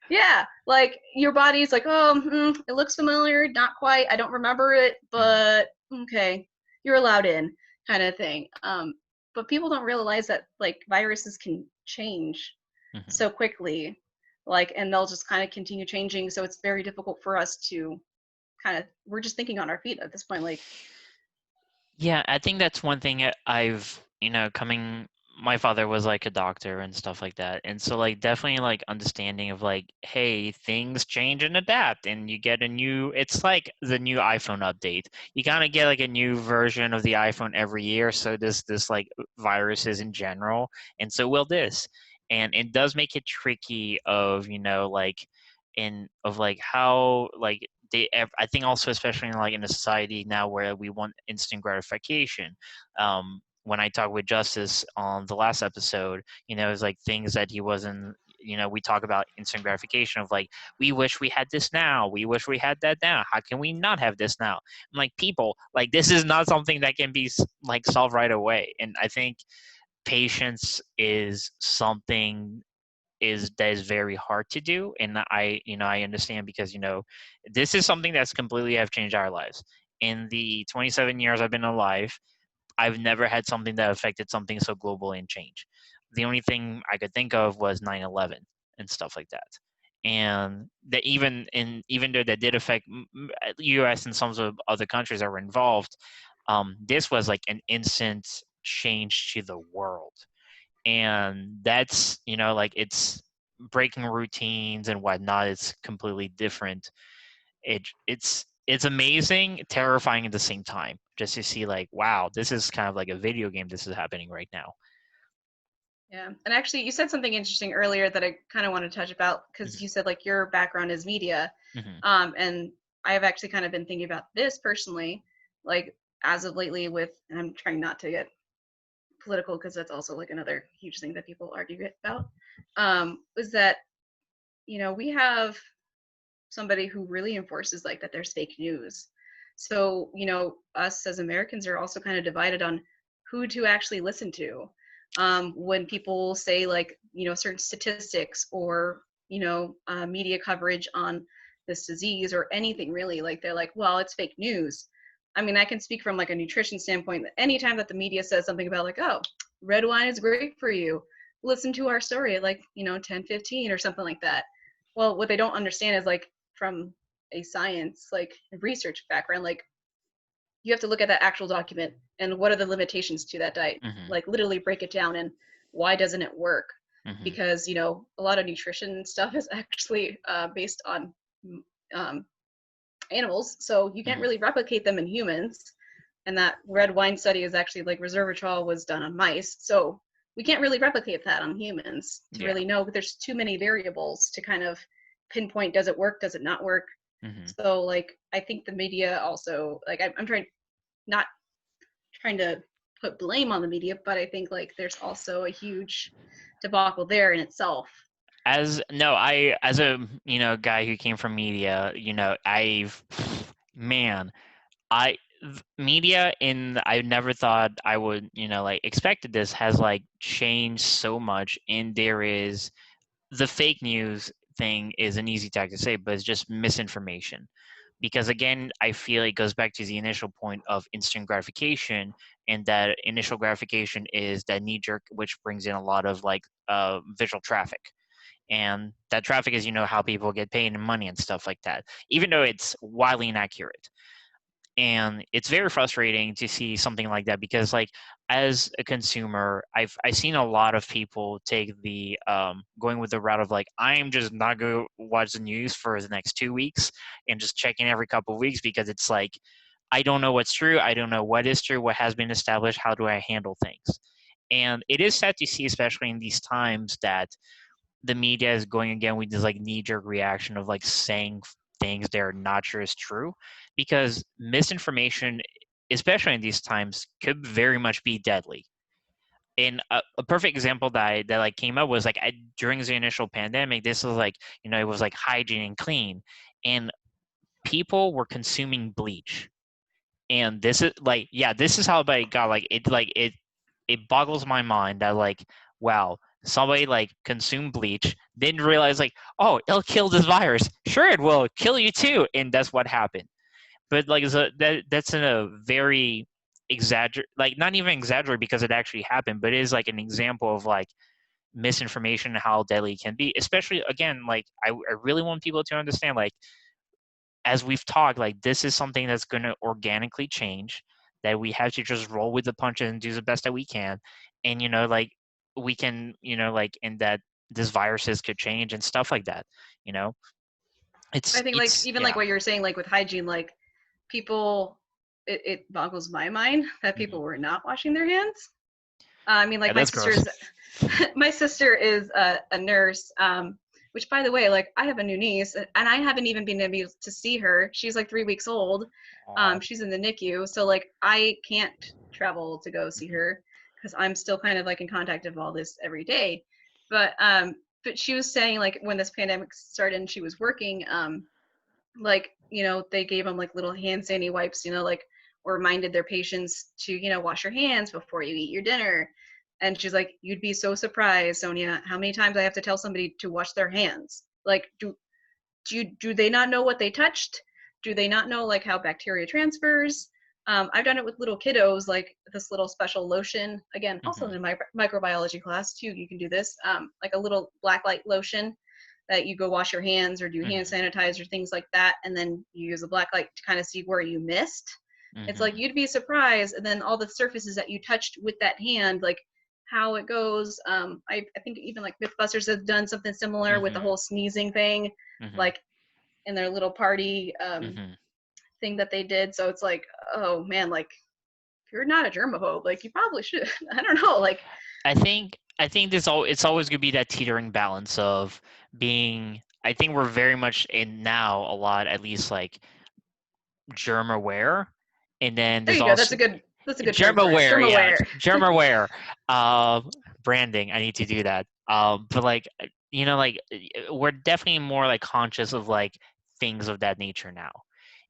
yeah, like your body's like, oh, it looks familiar, not quite. I don't remember it, Mm. but okay, you're allowed in, kind of thing. But people don't realize that like viruses can change Hmm. so quickly, like, and they'll just kind of continue changing. So it's very difficult for us to we're just thinking on our feet at this point. Like, Yeah, I think that's one thing I've, coming, my father was like a doctor and stuff like that. And so like definitely like understanding of like, hey, things change and adapt and you get a new, it's like the new iPhone update. You kind of get like a new version of the iPhone every year. So this like viruses in general. And so will this. And it does make it tricky of, like in of like how like I think also especially in like in a society now where we want instant gratification. When I talked with Justice on the last episode, it's like things that he wasn't. We talk about instant gratification of like we wish we had this now, we wish we had that now. How can we not have this now? I'm like people like this is not something that can be like solved right away, and I think patience is something that is very hard to do, and I understand because this is something that's completely have changed our lives. In the 27 years I've been alive, I've never had something that affected something so global and change. The only thing I could think of was 9/11 and stuff like that, and that even though that did affect us and some of other countries that were involved, this was like an instant change to the world. And that's like it's breaking routines and whatnot. It's completely different. It's amazing, terrifying at the same time, just to see like, wow, this is kind of like a video game. This is happening right now. yeah. And actually, you said something interesting earlier that I kind of want to touch about because you Hmm. said like your background is media. Hmm. And I have actually kind of been thinking about this personally, like as of lately with, and I'm trying not to get political because that's also like another huge thing that people argue about, is that, we have somebody who really enforces like that there's fake news. So, us as Americans are also kind of divided on who to actually listen to. When people say like, certain statistics or, media coverage on this disease or anything really, like they're like, well, it's fake news. I mean, I can speak from like a nutrition standpoint that anytime that the media says something about like, oh, red wine is great for you, listen to our story at like, 10:15 or something like that. Well, what they don't understand is like from a science like research background, like you have to look at that actual document and what are the limitations to that diet, Hmm. like literally break it down and why doesn't it work, Hmm. because a lot of nutrition stuff is actually based on um, animals, so you can't Hmm. really replicate them in humans. And that red wine study is actually like resveratrol was done on mice, so we can't really replicate that on humans to Yeah. really know. But there's too many variables to kind of pinpoint, does it work, does it not work. Hmm. So like I think the media also, like I'm trying, not trying to put blame on the media, but I think like there's also a huge debacle there in itself. As no, I as a guy who came from media, I've man, I media in I never thought I would like expected this has like changed so much, and there is the fake news thing is an easy tag to say, but it's just misinformation. Because again, I feel it goes back to the initial point of instant gratification, and that initial gratification is that knee jerk, which brings in a lot of like visual traffic, and that traffic is how people get paid and money and stuff like that, even though it's wildly inaccurate. And it's very frustrating to see something like that because, like, as a consumer, I've seen a lot of people take the going with the route of like, I'm just not going to watch the news for the next 2 weeks and just checking every couple of weeks because it's like, I don't know what's true, I don't know what is true, what has been established, how do I handle things. And it is sad to see, especially in these times, that the media is going again with this like knee-jerk reaction of like saying things they're not sure is true, because misinformation, especially in these times, could very much be deadly. And a perfect example that like came up was like during the initial pandemic. This was like, it was like hygiene and clean, and people were consuming bleach. And this is like, yeah, this is how I got it boggles my mind that like, wow, somebody like consumed bleach, didn't realize like, oh, it'll kill this virus. Sure, it will kill you too, and that's what happened. But like, that's in a very exaggerate, like not even exaggerate because it actually happened, but it is like an example of like misinformation and how deadly it can be. Especially again, like I really want people to understand, like, as we've talked, like this is something that's going to organically change, that we have to just roll with the punches and do the best that we can. And, like we can, like, and that this viruses could change and stuff like that, you know, I think like even like yeah. what you're saying, like with hygiene, like people, it boggles my mind that Hmm. people were not washing their hands. I mean, Yeah, like my that's gross. sister's, my sister is a nurse. Which, by the way, like I have a new niece, and I haven't even been able to see her. She's like 3 weeks old. Aw. She's in the NICU, so like I can't travel to go see Mhm. her because I'm still kind of like in contact of all this every day. But she was saying like when this pandemic started and she was working, like they gave them like little hand sandy wipes, like or reminded their patients to wash your hands before you eat your dinner. And she's like, you'd be so surprised, Sonia, how many times I have to tell somebody to wash their hands. Like, do they not know what they touched? Do they not know like how bacteria transfers? I've done it with little kiddos, like this little special lotion. Again, also Mhm. in my microbiology class too, you can do this. Like a little black light lotion that you go wash your hands or do hand Mhm. sanitizer, things like that, and then you use a black light to kind of see where you missed. It's like Mhm. you'd be surprised, and then all the surfaces that you touched with that hand, like how it goes. I think even like Mythbusters has done something similar with the Mhm. whole sneezing thing, Mhm. like in their little party Mhm. thing that they did. So it's like, oh man, like if you're not a germaphobe, like you probably should. I don't know, like I think it's always gonna be that teetering balance of being. I think we're very much in now a lot, at least like germ aware, and then there there's you go. That's also a good term germ for it. aware. Germ Yeah, aware. germ aware. Branding. I need to do that. But like, like we're definitely more like conscious of like things of that nature now,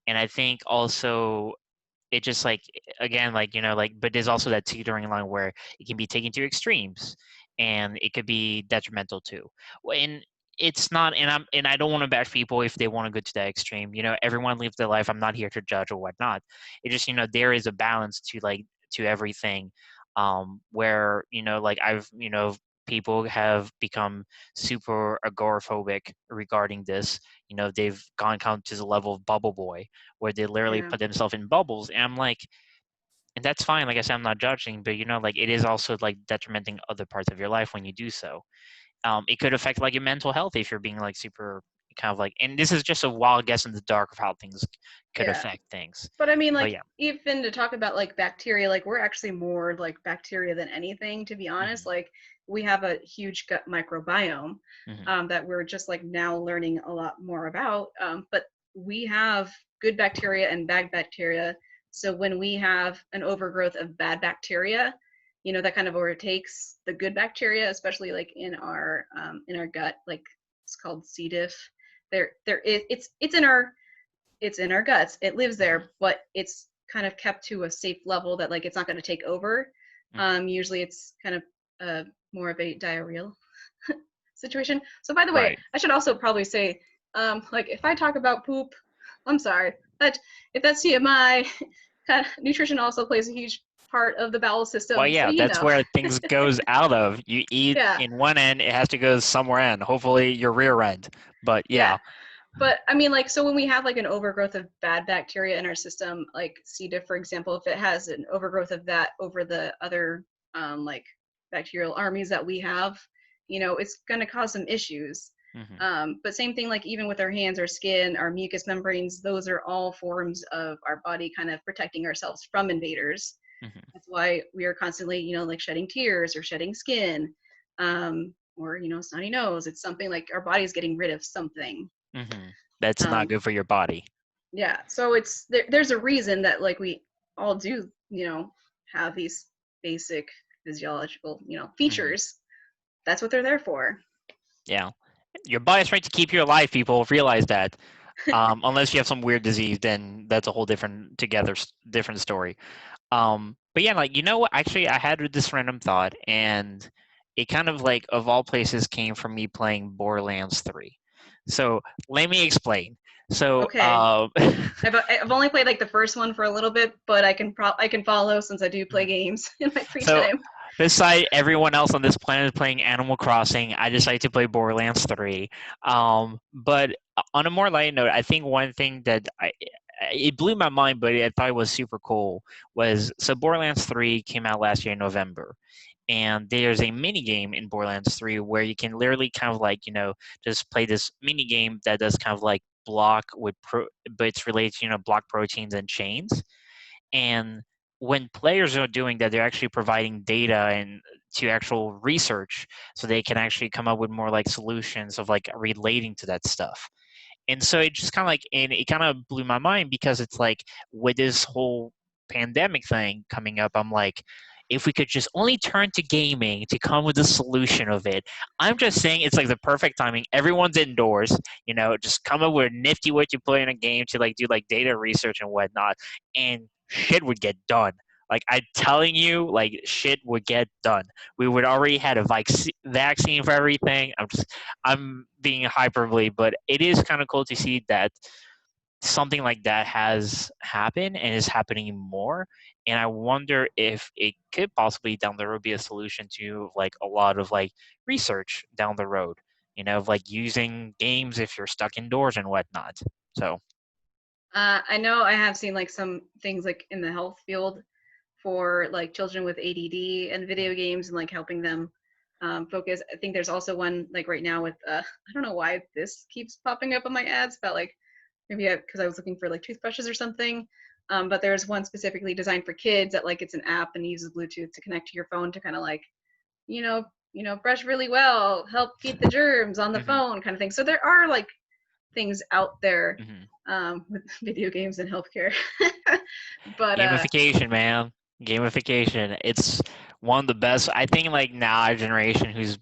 and I think also it just like, again, like, like, but there's also that teetering line where it can be taken to extremes, and it could be detrimental too. And it's not, and I don't want to bash people if they want to go to that extreme. Everyone lives their life. I'm not here to judge or whatnot. It just, there is a balance to like, to everything, where, like, people have become super agoraphobic regarding this. They've gone down to the level of bubble boy, where they literally Yeah. put themselves in bubbles. And I'm like, and that's fine. Like I said, I'm not judging, but like, it is also like detrimenting other parts of your life when you do so. It could affect like your mental health if you're being like super kind of like, and this is just a wild guess in the dark of how things could Yeah. affect things. But I mean, But like, yeah. even to talk about like bacteria, like, we're actually more like bacteria than anything, to be honest. Hmm. Like, we have a huge gut microbiome Hmm. that we're just like now learning a lot more about. But we have good bacteria and bad bacteria. So when we have an overgrowth of bad bacteria, that kind of overtakes the good bacteria, especially like in our gut. Like, it's called C. diff. There is it's in our guts. It lives Hmm. there, but it's kind of kept to a safe level that like it's not going to take over. Hmm. Usually it's kind of more of a diarrheal situation. So by the way, Right. I should also probably say, like if I talk about poop, I'm sorry, but if that's TMI, kind of, nutrition also plays a huge part of the bowel Well, system. So yeah, that's where things goes out of. You eat yeah, in one end, it has to go somewhere end. Hopefully your rear end. But yeah. yeah. But I mean, like, so when we have like an overgrowth of bad bacteria in our system, like C. diff, for example, if it has an overgrowth of that over the other like bacterial armies that we have, it's going to cause some issues. Hmm. But same thing, like even with our hands, our skin, our mucous membranes, those are all forms of our body kind of protecting ourselves from invaders. Hmm. That's why we are constantly, like shedding tears or shedding skin, or snotty nose. It's something like our body's getting rid of something. Hmm. That's not Um, good for your body. yeah, so there's a reason that like we all do, have these basic physiological, Hmm. features. That's what they're there for. Yeah, your body's trying to keep you alive. People realize that. Unless you have some weird disease, then that's a whole different story. But yeah, like what? Actually, I had this random thought, and it kind of like of all places came from me playing Borderlands 3. So let me explain. So Okay. I've only played like the first one for a little bit, but I can follow since I do play games in my free so time. beside everyone else on this planet playing Animal Crossing, I decided to play Borderlands 3. But on a more light note, I think one thing that it blew my mind, but I thought it was super cool was so Borderlands 3 came out last year in November. And there's a mini game in Borderlands 3 where you can literally kind of like, just play this mini game that does kind of like block but it's related to, block proteins and chains. And when players are doing that, they're actually providing data and to actual research so they can actually come up with more like solutions of like relating to that stuff. And so it just kind of like, and it kind of blew my mind because it's like with this whole pandemic thing coming up, I'm like, if we could just only turn to gaming to come with a solution of it. I'm just saying it's like the perfect timing. Everyone's indoors, just come up with a nifty way to play in a game to like do like data research and whatnot, and shit would get done. Like I'm telling you, like shit would get done. We would already had a vaccine for everything. I'm being hyperbole, but it is kind of cool to see that something like that has happened and is happening more. And I wonder if it could possibly down the road be a solution to like a lot of like research down the road, of like using games if you're stuck indoors and whatnot. So, I know I have seen like some things like in the health field for like children with ADD and video games and like helping them focus. I think there's also one like right now with I don't know why this keeps popping up on my ads about like maybe because I was looking for like toothbrushes or something. But there's one specifically designed for kids that like it's an app and uses Bluetooth to connect to your phone to kind of like you know brush really well, help keep the germs on the mhm, phone kind of thing. So there are like things out there mhm. with video games and healthcare. but Gamification, man. Gamification. It's one of the best. I think like now our generation who's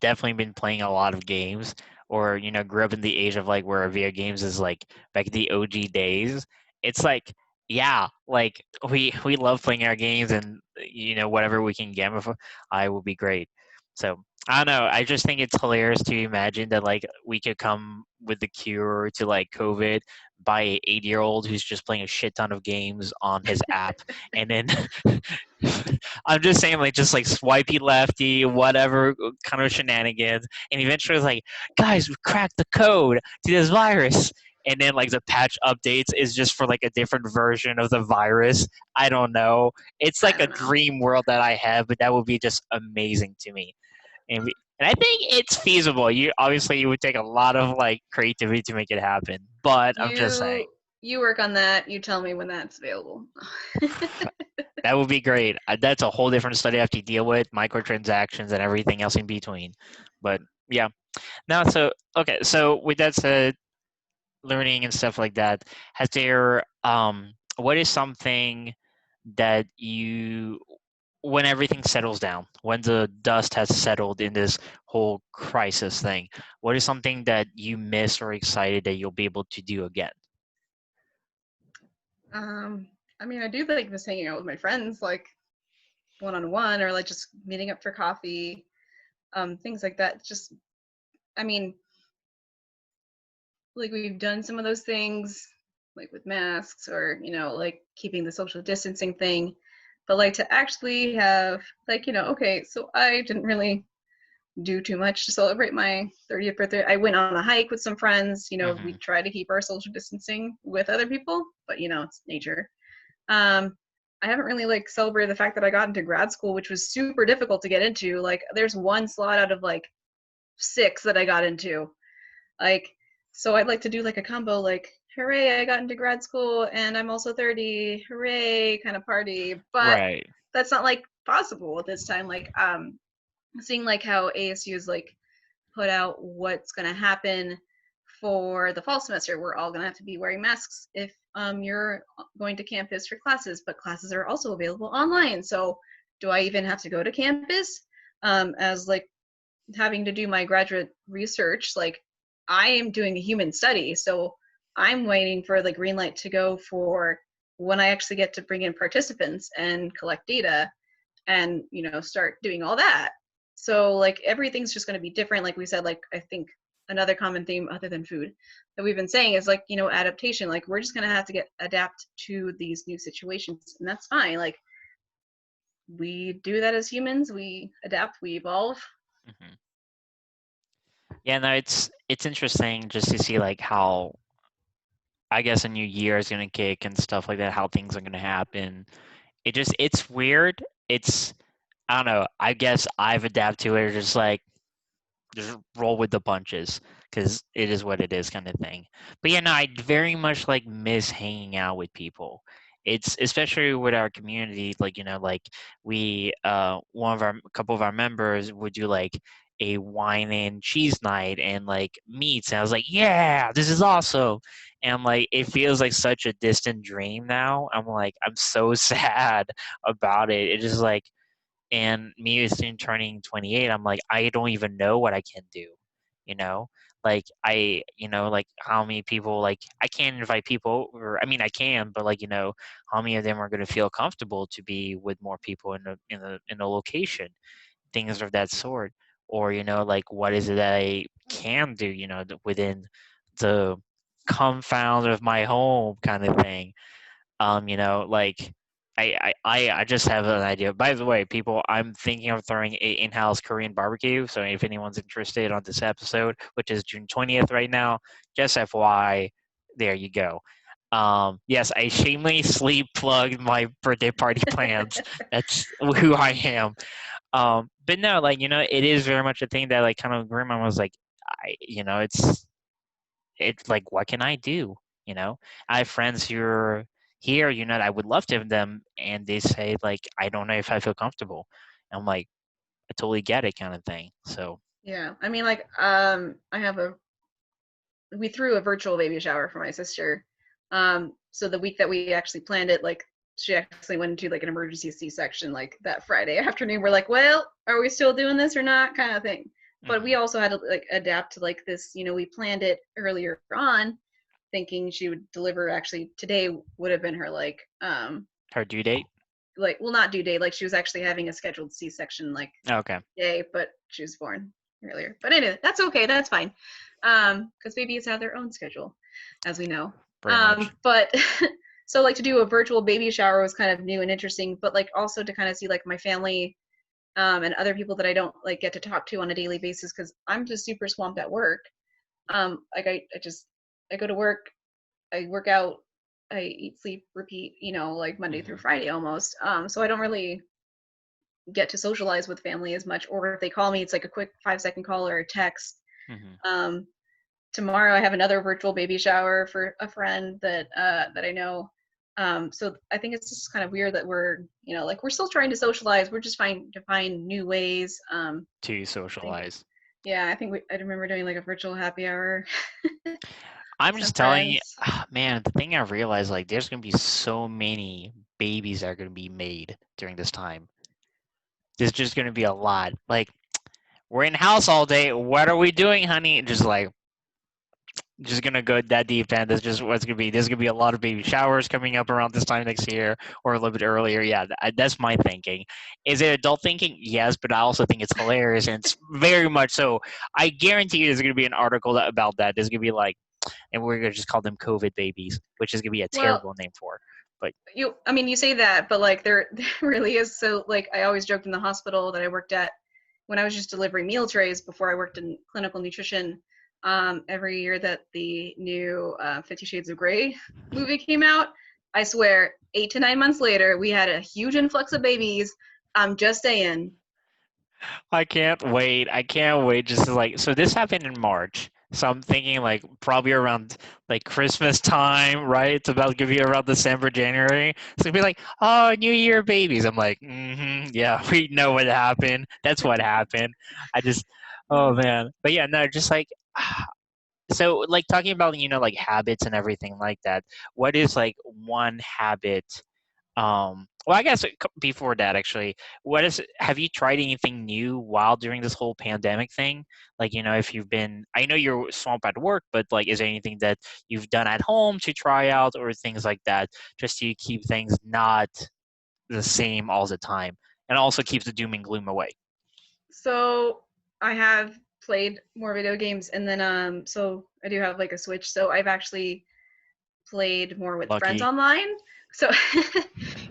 definitely been playing a lot of games or, grew up in the age of like where video games is like back in the OG days. It's like, yeah, like we love playing our games and whatever we can gamify will be great. So I don't know. I just think it's hilarious to imagine that like we could come with the cure to like COVID by a 8-year-old who's just playing a shit ton of games on his app, and then I'm just saying like just like swipey lefty, whatever kind of shenanigans, and eventually it's like, guys, we cracked the code to this virus. And then like the patch updates is just for like a different version of the virus. I don't know. It's I like a don't know. dream world that I have, but that would be just amazing to me. And I think it's feasible. You would take a lot of like creativity to make it happen, but I'm just saying You work on that. You tell me when that's available. that would be great. That's a whole different study I have to deal with, microtransactions and everything else in between. But yeah, now so okay. So with that said, learning and stuff like that, has there what is something that you when everything settles down, when the dust has settled in this whole crisis thing, what is something that you miss or excited that you'll be able to do again? um, I mean, I do like just hanging out with my friends, like one on one, or like just meeting up for coffee, things like that. Just, I mean, like we've done some of those things, like with masks, or like keeping the social distancing thing. But like to actually have, like, okay, so I didn't really do too much to celebrate my 30th birthday. I went on a hike with some friends. We Hmm. try to keep our social distancing with other people, but it's nature. Um, I haven't really like celebrated the fact that I got into grad school, which was super difficult to get into. Like, there's one slot out of like 6 that I got into. Like, so I'd like to do like a combo, like, hooray, I got into grad school and I'm also 30, hooray, kind of party. But Right. that's not like possible at this time. Like, seeing like how ASU is like put out what's going to happen for the fall semester. We're all going to have to be wearing masks if you're going to campus for classes, but classes are also available online. So do I even have to go to campus? As like having to do my graduate research, like, I am doing a human study, so I'm waiting for the green light to go for when I actually get to bring in participants and collect data and start doing all that. So like everything's just going to be different. Like we said, like, I think another common theme other than food that we've been saying is like, adaptation. Like, we're just going to have to adapt to these new situations, and that's fine. Like, we do that as humans. We adapt, we evolve. Hmm. Yeah, no, it's interesting just to see like how I guess a new year is gonna kick and stuff like that, how things are gonna happen. It's weird. It's I don't know. I guess I've adapted to it. Just like just roll with the punches because it is what it is, kind of thing. But yeah, no, I very much like miss hanging out with people. It's especially with our community, like like we one of our a couple of our members would do like a wine and cheese night and like meats, and I was like, yeah, this is awesome. And I'm like, it feels like such a distant dream now. I'm like, I'm so sad about it. It is like, and me soon turning 28, I'm like, I don't even know what I can do, you know? Like like how many people, like I can't invite people, or I mean I can, but like, how many of them are going to feel comfortable to be with more people in a location, things of that sort, or like what is it that I can do, within the confound of my home, kind of thing. Like I just have an idea. By the way, people, I'm thinking of throwing a in-house Korean barbecue. So if anyone's interested on this episode, which is June 20th right now, just FYI, there you go. Yes, I shamelessly plugged my birthday party plans. That's who I am. But no, like it is very much a thing that like kind of grandma was like, it's like, what can I do? You know, I have friends who are here, I would love to have them, and they say like, I don't know if I feel comfortable. I'm like, I totally get it, kind of thing. So, Yeah, I mean, like, I have a we threw a virtual baby shower for my sister. So the week that we actually planned it, like, she actually went into like an emergency C-section like that Friday afternoon. We're like, well, are we still doing this or not, kind of thing. But we mhm. also had to like adapt to like this. We planned it earlier on, thinking she would deliver. Actually, today would have been her Her due date. well, not due date. Like, she was actually having a scheduled C-section like Okay, day, but she was born earlier. But anyway, that's okay. That's fine. Because babies have their own schedule, as we know. pretty much. But so like to do a virtual baby shower was kind of new and interesting, but like also to kind of see like my family and other people that I don't like get to talk to on a daily basis because I'm just super swamped at work. Like I go to work, I work out, I eat, sleep, repeat, like Monday through Hmm. Friday almost. So I don't really get to socialize with family as much, or if they call me, it's like a quick 5-second call or a text. Hmm. um, Tomorrow I have another virtual baby shower for a friend that I know. So I think it's just kind of weird that we're like we're still trying to socialize, we're just trying to find new ways. To I think socialize. Yeah, I think I remember doing like a virtual happy hour I'm with some just telling you, friends. man, the thing I realized, like, there's gonna be so many babies that are gonna be made during this time. There's just gonna be a lot. Like, we're in house all day. What are we doing, honey? Just like, just gonna go that deep end. That's just what's gonna be. There's gonna be a lot of baby showers coming up around this time next year, or a little bit earlier. Yeah, that's my thinking. Is it adult thinking? Yes, but I also think it's hilarious, and it's very much so. I guarantee you, there's gonna be an article about that. There's gonna be like, and we're gonna just call them COVID babies, which is gonna be a Well, terrible name for. But I mean, you say that, but like there really is. So like I always joked in the hospital that I worked at, when I was just delivering meal trays before I worked in clinical nutrition, every year that the new 50 Shades of Grey movie came out, I swear, 8 to 9 months later, we had a huge influx of babies. I'm just saying. I can't wait. I can't wait. Just to, like, so this happened in March. So I'm thinking like probably around like Christmas time, right? It's about to be around December, January. So it'd be like, oh, New Year babies. I'm like, yeah, we know what happened. That's what happened. I just, oh man. But yeah, no, just like, so like talking about, like habits and everything like that. What is like one habit well, I guess before that, actually, have you tried anything new while during this whole pandemic thing? Like, if you've been, I know you're swamped at work, but like, is there anything that you've done at home to try out or things like that, just to keep things not the same all the time, and also keeps the doom and gloom away? So I have played more video games, and then so I do have like a Switch. So I've actually played more with friends Lucky. online. So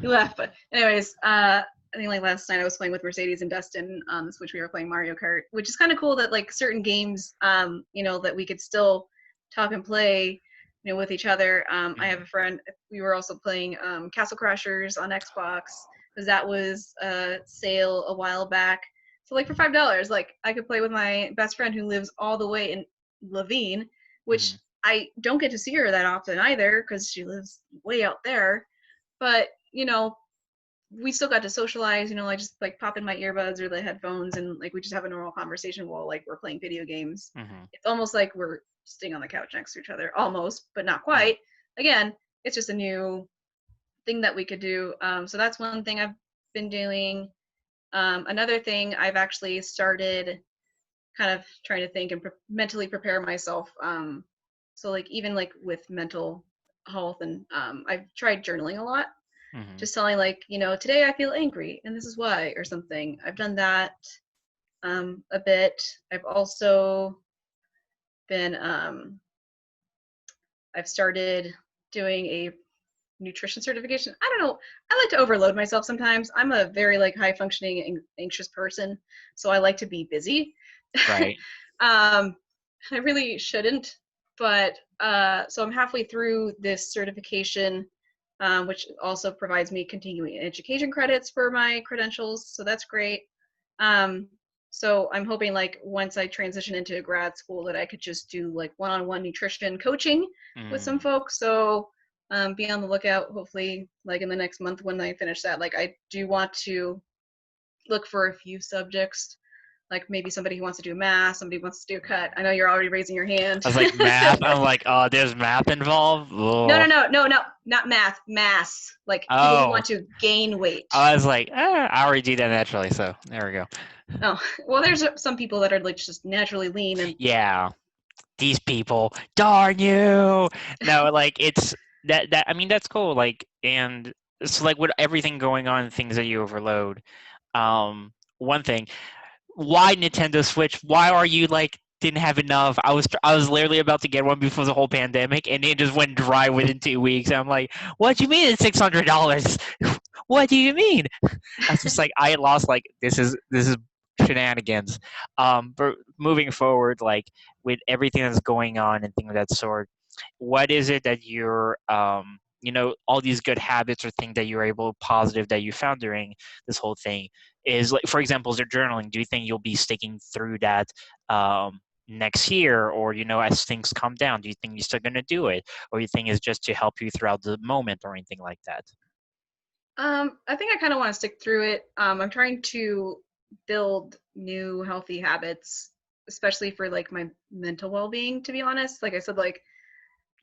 you laugh, but anyways, I think like last night I was playing with Mercedes and Dustin on the Switch. We were playing Mario Kart, which is kind of cool that like certain games, that we could still talk and play, with each other. I have Hmm. a friend. We were also playing Castle Crashers on Xbox because that was a sale a while back. So like for $5, like I could play with my best friend who lives all the way in Levine, Hmm. which I don't get to see her that often either because she lives way out there. But we still got to socialize. I just like pop in my earbuds or the headphones and like we just have a normal conversation while like we're playing video games. Hmm. It's almost like we're sitting on the couch next to each other, almost, but not Hmm. quite. Again, it's just a new thing that we could do. So that's one thing I've been doing. Another thing I've actually started kind of trying to think and mentally prepare myself. So like even like with mental health and I've tried journaling a lot, Hmm. just telling like today I feel angry and this is why or something. I've done that a bit. I've also been I've started doing a nutrition certification. I don't know. I like to overload myself sometimes. I'm a very like high functioning anxious person, so I like to be busy. Right. I really shouldn't, but so I'm halfway through this certification, which also provides me continuing education credits for my credentials. So that's great. Um, so I'm hoping like once I transition into grad school that I could just do like one-on-one nutrition coaching with some Mm. folks. So be on the lookout. Hopefully, like in the next month when I finish that, like I do want to look for a few subjects like maybe somebody who wants to do math, somebody who wants to do a cut. I know you're already raising your hand. I was like, math. I'm like, oh, there's math involved. No, no, Oh, no, no, no, not math, mass. Like people who oh. want to gain weight. I was like, I already do that naturally, so there we go. Oh, well, there's some people that are like just naturally lean and Yeah, these people, darn you. No, like it's that I mean that's cool. Like, and so like with everything going on, things that you overload. One thing, why Nintendo Switch? Why are you like didn't have enough? I was literally about to get one before the whole pandemic, and it just went dry within 2 weeks. I'm like, what do you mean it's $600? What do you mean? I was just like, I lost like this is shenanigans. But moving forward, like with everything that's going on and things of that sort, what is it that you're all these good habits or things that you're able positive that you found during this whole thing is like, for example, is there journaling? Do you think you'll be sticking through that next year, or as things come down, do you think you're still going to do it, or you think it's just to help you throughout the moment or anything like that? I think I kind of want to stick through it. I'm trying to build new healthy habits, especially for like my mental well-being, to be honest. Like I said, like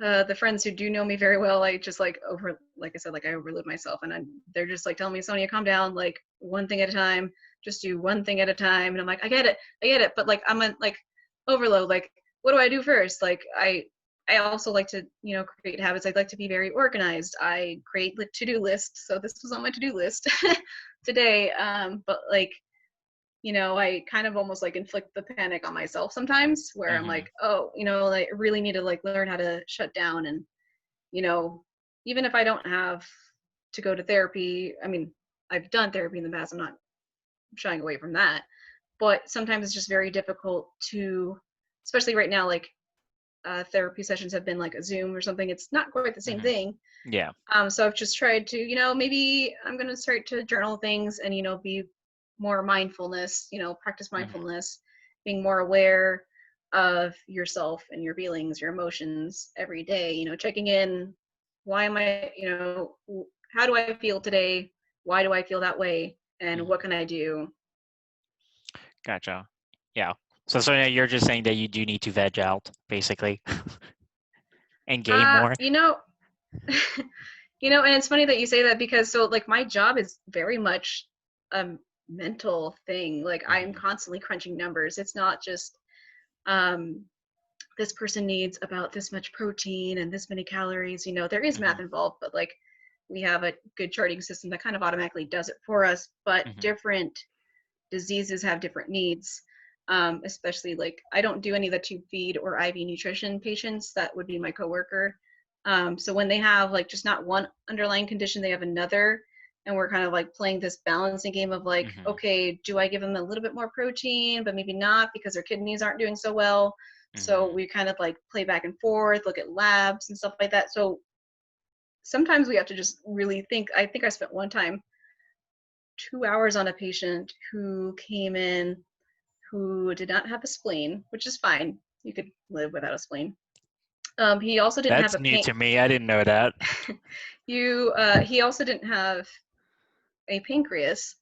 the friends who do know me very well, I just like I said, like I overload myself, and they're just like telling me, Sonia, calm down, like one thing at a time, just do one thing at a time. And I'm like, I get it, but like I'm a like overload. Like, what do I do first? Like I also like to create habits. I'd like to be very organized. I create like to-do lists, so this was on my to-do list today. But like I kind of almost like inflict the panic on myself sometimes where I'm Hmm. like, oh, like I really need to like learn how to shut down and, you know, even if I don't have to go to therapy, I mean, I've done therapy in the past. I'm not shying away from that. but sometimes it's just very difficult to, especially right now, like therapy sessions have been like a Zoom or something. It's not quite the same Hmm. thing. Yeah. So I've just tried to, maybe I'm going to start to journal things and, be more mindfulness, practice Hmm. mindfulness, being more aware of yourself and your feelings, your emotions every day, checking in. Why am I, how do I feel today? Why do I feel that way? And what Hmm. can I do? Gotcha. Yeah. So Sonia, you're just saying that you do need to veg out, basically, and gain Uh, more. you know, and it's funny that you say that because so like my job is very much a mental thing. Like I'm Hmm. constantly crunching numbers. It's not just um this person needs about this much protein and this many calories. There is math Hmm. involved, but like we have a good charting system that kind of automatically does it for us. But Hmm. different diseases have different needs. Especially like I don't do any of the tube feed or IV nutrition patients. That would be my coworker. So when they have like just not one underlying condition, they have another, and we're kind of like playing this balancing game of like, Hmm. okay, do I give them a little bit more protein, but maybe not because their kidneys aren't doing so well. So Hmm. we kind of like play back and forth, look at labs and stuff like that. So sometimes we have to just really think. I think I spent one time 2 hours on a patient who came in who did not have a spleen, which is fine. You could live without a spleen. He also didn't have That's a new pain. to me. I didn't know that. He also didn't have a pancreas,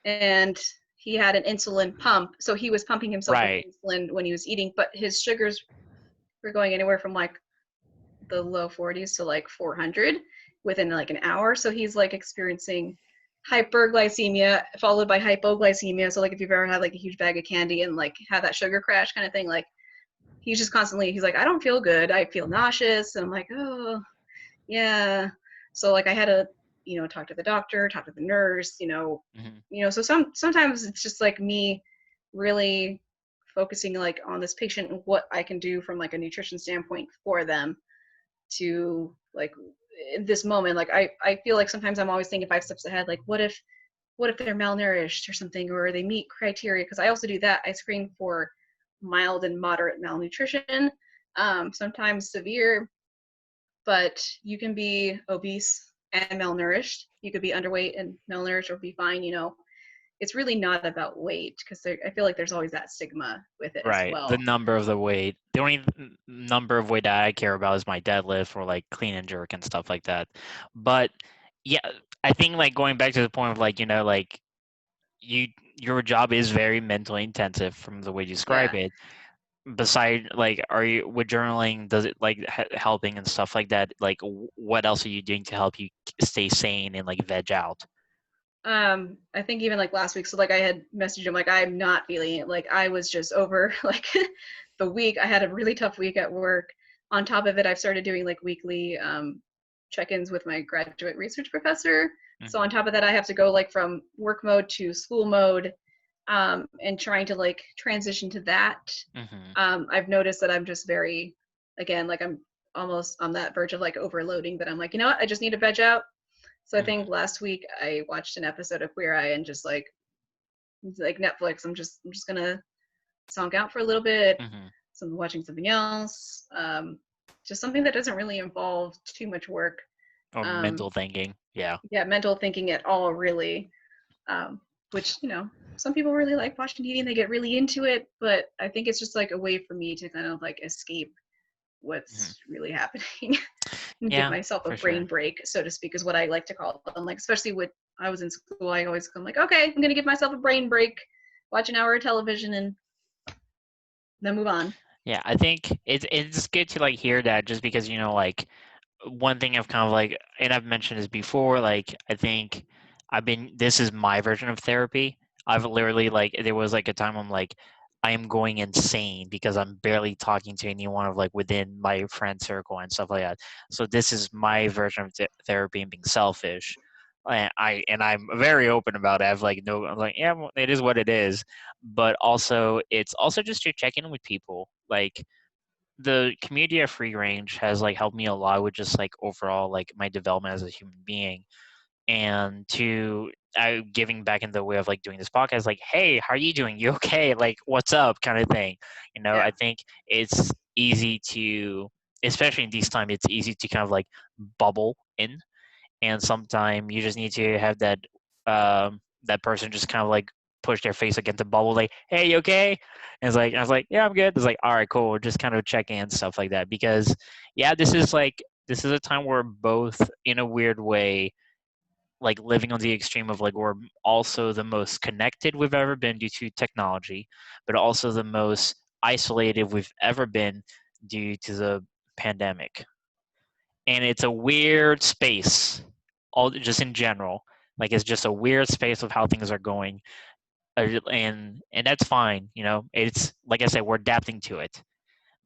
and he had an insulin pump. So he was pumping himself with Right. insulin when he was eating, but his sugars were going anywhere from like the low 40s to like 400 within like an hour. So he's like experiencing hyperglycemia followed by hypoglycemia. So like if you've ever had like a huge bag of candy and like had that sugar crash kind of thing, like he's just constantly he's like, I don't feel good, I feel nauseous. And I'm like, oh yeah. So like I had to talk to the doctor, talk to the nurse, Hmm. so sometimes it's just like me really focusing like on this patient and what I can do from like a nutrition standpoint for them to like in this moment. Like I feel like sometimes I'm always thinking 5 steps ahead, like what if they're malnourished or something, or they meet criteria, because I also do that. I screen for mild and moderate malnutrition, sometimes severe, but you can be obese and malnourished. You could be underweight and malnourished or be fine. It's really not about weight because I feel like there's always that stigma with it as Right. The well. number of the weight. The only number of weight that I care about is my deadlift or like clean and jerk and stuff like that. But yeah, I think like going back to the point of like, like you your job is very mentally intensive from the way you describe Yeah. it. Beside like are you with journaling, does it like helping and stuff like that? Like what else are you doing to help you stay sane and like veg out? I think even like last week, so like I had messaged him like I'm not feeling it. Like I was just over like the week. I had a really tough week at work. On top of it, I've started doing like weekly check-ins with my graduate research professor. So on Hmm. top of that, I have to go like from work mode to school mode, and trying to like transition to that. Hmm. I've noticed that I'm just very, again, like I'm almost on that verge of like overloading. That I'm like, you know what, I just need to veg out. So I think Hmm. last week I watched an episode of Queer Eye and just like Netflix, I'm just gonna zonk out for a little bit. Hmm. So I'm watching something else, just something that doesn't really involve too much work. Or Um, mental thinking. Yeah. yeah, mental thinking at all, really. Which some people really like watching TV and they get really into it, but I think it's just like a way for me to kind of like escape Hmm. what's really happening and give Yeah, myself a for brain sure. break, so to speak, is what I like to call them. Like, especially with I was in school, I always come like, okay, I'm gonna give myself a brain break, watch an hour of television, and then move on. Yeah, I think it's good to like hear that just because like one thing I've kind of like, and I've mentioned this before, like I think this is my version of therapy. I've literally like there was like a time I'm like I am going insane because I'm barely talking to anyone of like within my friend circle and stuff like that. So this is my version of therapy and being selfish. And I'm very open about it. I've like no, I'm like yeah, well, it is what it is. But also it's also just to check in with people. Like the community at Free Range has like helped me a lot with just like overall like my development as a human being, and to giving back in the way of like doing this podcast, like, hey, how are you doing? You okay? Like, what's up? Kind of thing. I Yeah. think it's easy to, especially in these times, it's easy to kind of like bubble in, and sometimes you just need to have that person just kind of like push their face against the bubble, like, hey, you okay? And it's like, I was like, yeah, I'm good. It's like, all right, cool. Just kind of check in and stuff like that, because yeah, this is a time where both in a weird way, like living on the extreme of like we're also the most connected we've ever been due to technology, but also the most isolated we've ever been due to the pandemic. And it's a weird space, all just in general. Like it's just a weird space of how things are going, and that's fine. It's like I said, we're adapting to it.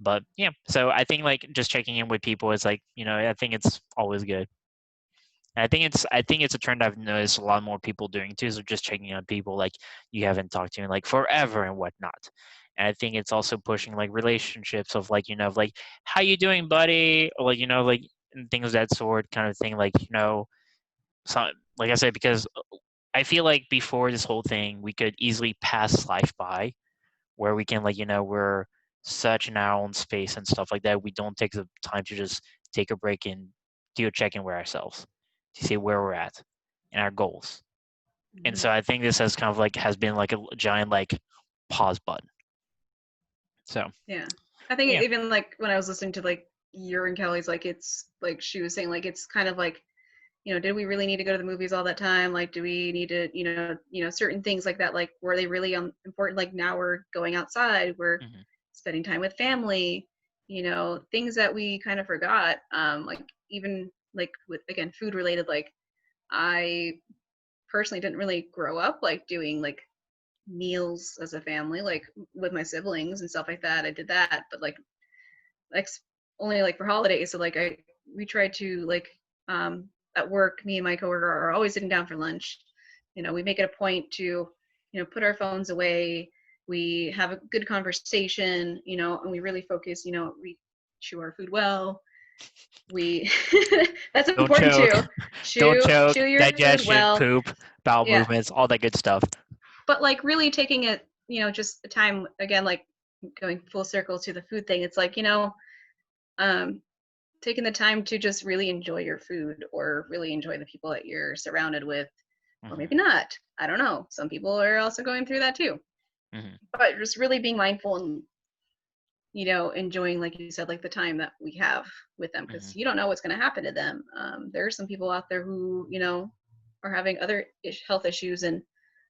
But yeah, so I think like just checking in with people is like, I think it's always good. And I think it's a trend I've noticed a lot more people doing too. So just checking on people like you haven't talked to in like forever and whatnot. And I think it's also pushing like relationships of like, of like, how you doing, buddy? Or like, like and things of that sort kind of thing. Like, so, like I said, because I feel like before this whole thing, we could easily pass life by, where we can like, we're such in our own space and stuff like that. We don't take the time to just take a break and do a check in with ourselves to see where we're at and our goals. And Hmm. so I think this has kind of like has been like a giant like pause button. So Yeah. I think yeah. even like when I was listening to like your and Kelly's, like it's like she was saying, like it's kind of like, did we really need to go to the movies all that time? Like, do we need to, certain things like that, like were they really important? Like now we're going outside, we're Hmm. spending time with family, things that we kind of forgot. Like even like with again food related, like I personally didn't really grow up like doing like meals as a family, like with my siblings and stuff like that. I did that, but like only like for holidays. So like we tried to like at work, me and my coworker are always sitting down for lunch. We make it a point to put our phones away. We have a good conversation, and we really focus. We chew our food well. We that's Don't important choke. too. Don't choke. Chew your food Digestion, well. poop, bowel Yeah, movements, all that good stuff. but like really taking it, just the time again, like going full circle to the food thing. It's like um, taking the time to just really enjoy your food or really enjoy the people that you're surrounded with, or Hmm. maybe not. I don't know. Some people are also going through that too. Hmm. But just really being mindful and enjoying, like you said, like the time that we have with them, Hmm. because you don't know what's going to happen to them. There are some people out there who are having other health issues, and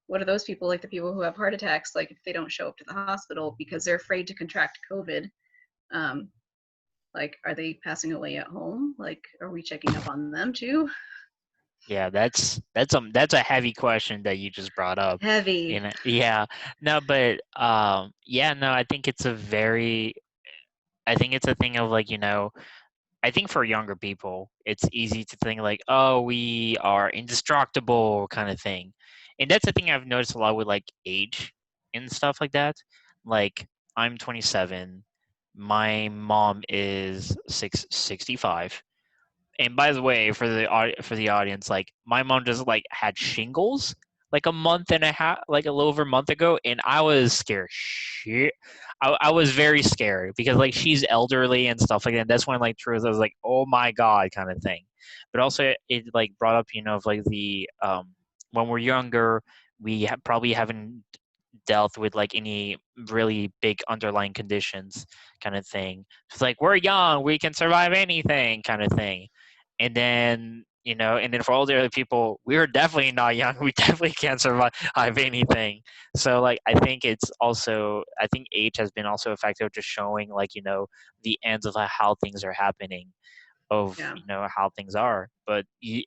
what are those people, like the people who have heart attacks, like if they don't show up to the hospital because they're afraid to contract COVID, um, like are they passing away at home? Like are we checking up on them too? Yeah, that's a heavy question that you just brought up. Heavy. Yeah. No, but yeah, no, I think it's a thing of like, I think for younger people, it's easy to think like, oh, we are indestructible kind of thing. And that's the thing I've noticed a lot with like age and stuff like that. Like I'm 27, my mom is 65. And by the way, for the audience, like my mom just like had shingles like a month and a half, like a little over a month ago, and I was scared. Shit, I was very scared because like she's elderly and stuff like that. That's when like truth I was like, oh my god, kind of thing. But also it like brought up, of like the when we're younger, we probably haven't dealt with like any really big underlying conditions kind of thing. It's like we're young, we can survive anything kind of thing. And then, and then for all the other people, we are definitely not young. We definitely can't survive anything. So like I think it's also I think age has been also a factor of just showing like, the ends of how things are happening, of Yeah. how things are. But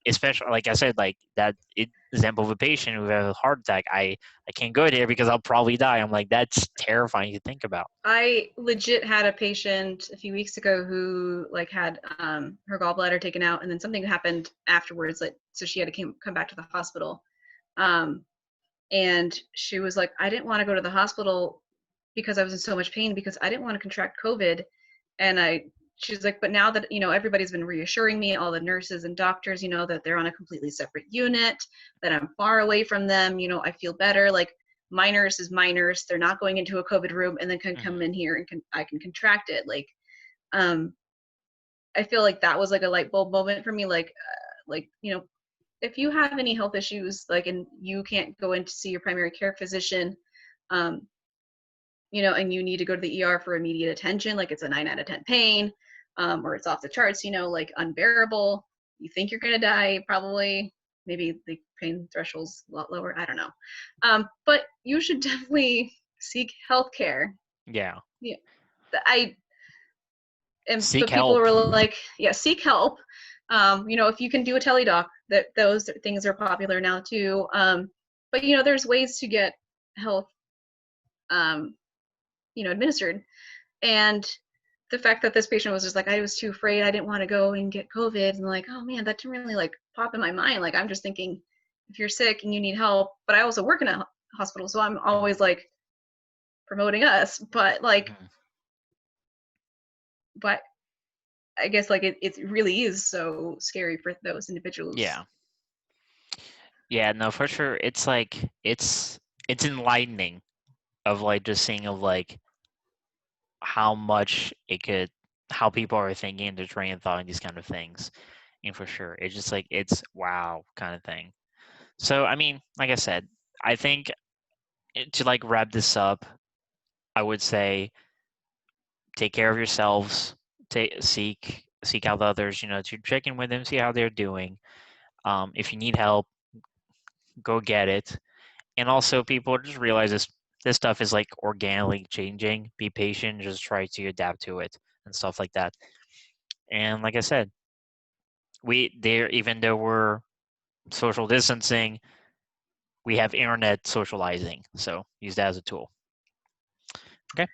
especially like I said, like that example of a patient who has a heart attack, I can't go there because I'll probably die. I'm like, that's terrifying to think about. I legit had a patient a few weeks ago who like had her gallbladder taken out, and then something happened afterwards, like so she had to come back to the hospital. Um, and she was like, I didn't want to go to the hospital because I was in so much pain because I didn't want to contract COVID, and I she's like, but now that, everybody's been reassuring me, all the nurses and doctors, that they're on a completely separate unit, that I'm far away from them, I feel better. Like, my nurse is my nurse. They're not going into a COVID room and then can come Mhm. in here and I can contract it. Like, um, I feel like that was like a light bulb moment for me. Like, if you have any health issues, like, and you can't go in to see your primary care physician, um, and you need to go to the ER for immediate attention, like it's a 9 out of 10 pain, or it's off the charts, like unbearable. You think you're gonna die, probably. Maybe the pain threshold's a lot lower. I don't know, but you should definitely seek health care. Yeah. Yeah, I and so Seek people help. were like, yeah, seek help. If you can do a teledoc, that those things are popular now too. But there's ways to get health, um, administered. And the fact that this patient was just like, I was too afraid, I didn't want to go and get COVID, and like, oh man, that didn't really like pop in my mind. Like, I'm just thinking, if you're sick and you need help, but I also work in a hospital, so I'm Mhm. always like promoting us. But like, Mhm. but I guess like it really is so scary for those individuals. Yeah. Yeah, no, for sure. It's like it's enlightening of like just seeing of like how much it could how people are thinking and their train of thought and these kind of things. And for sure. It's just like it's wow kind of thing. So I mean, like I said, I think to like wrap this up, I would say take care of yourselves, seek out others, to check in with them, see how they're doing. If you need help, go get it. And also, people just realize this stuff is like organically changing. Be patient, just try to adapt to it and stuff like that. And like I said, we there even though we're social distancing, we have internet socializing, so use that as a tool. Okay.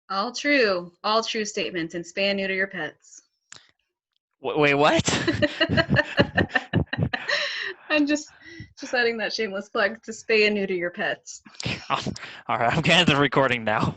All true statements, and spay and neuter your pets. Wait, what? I'm just adding that shameless plug to spay and neuter your pets. All right, I'm getting the recording now.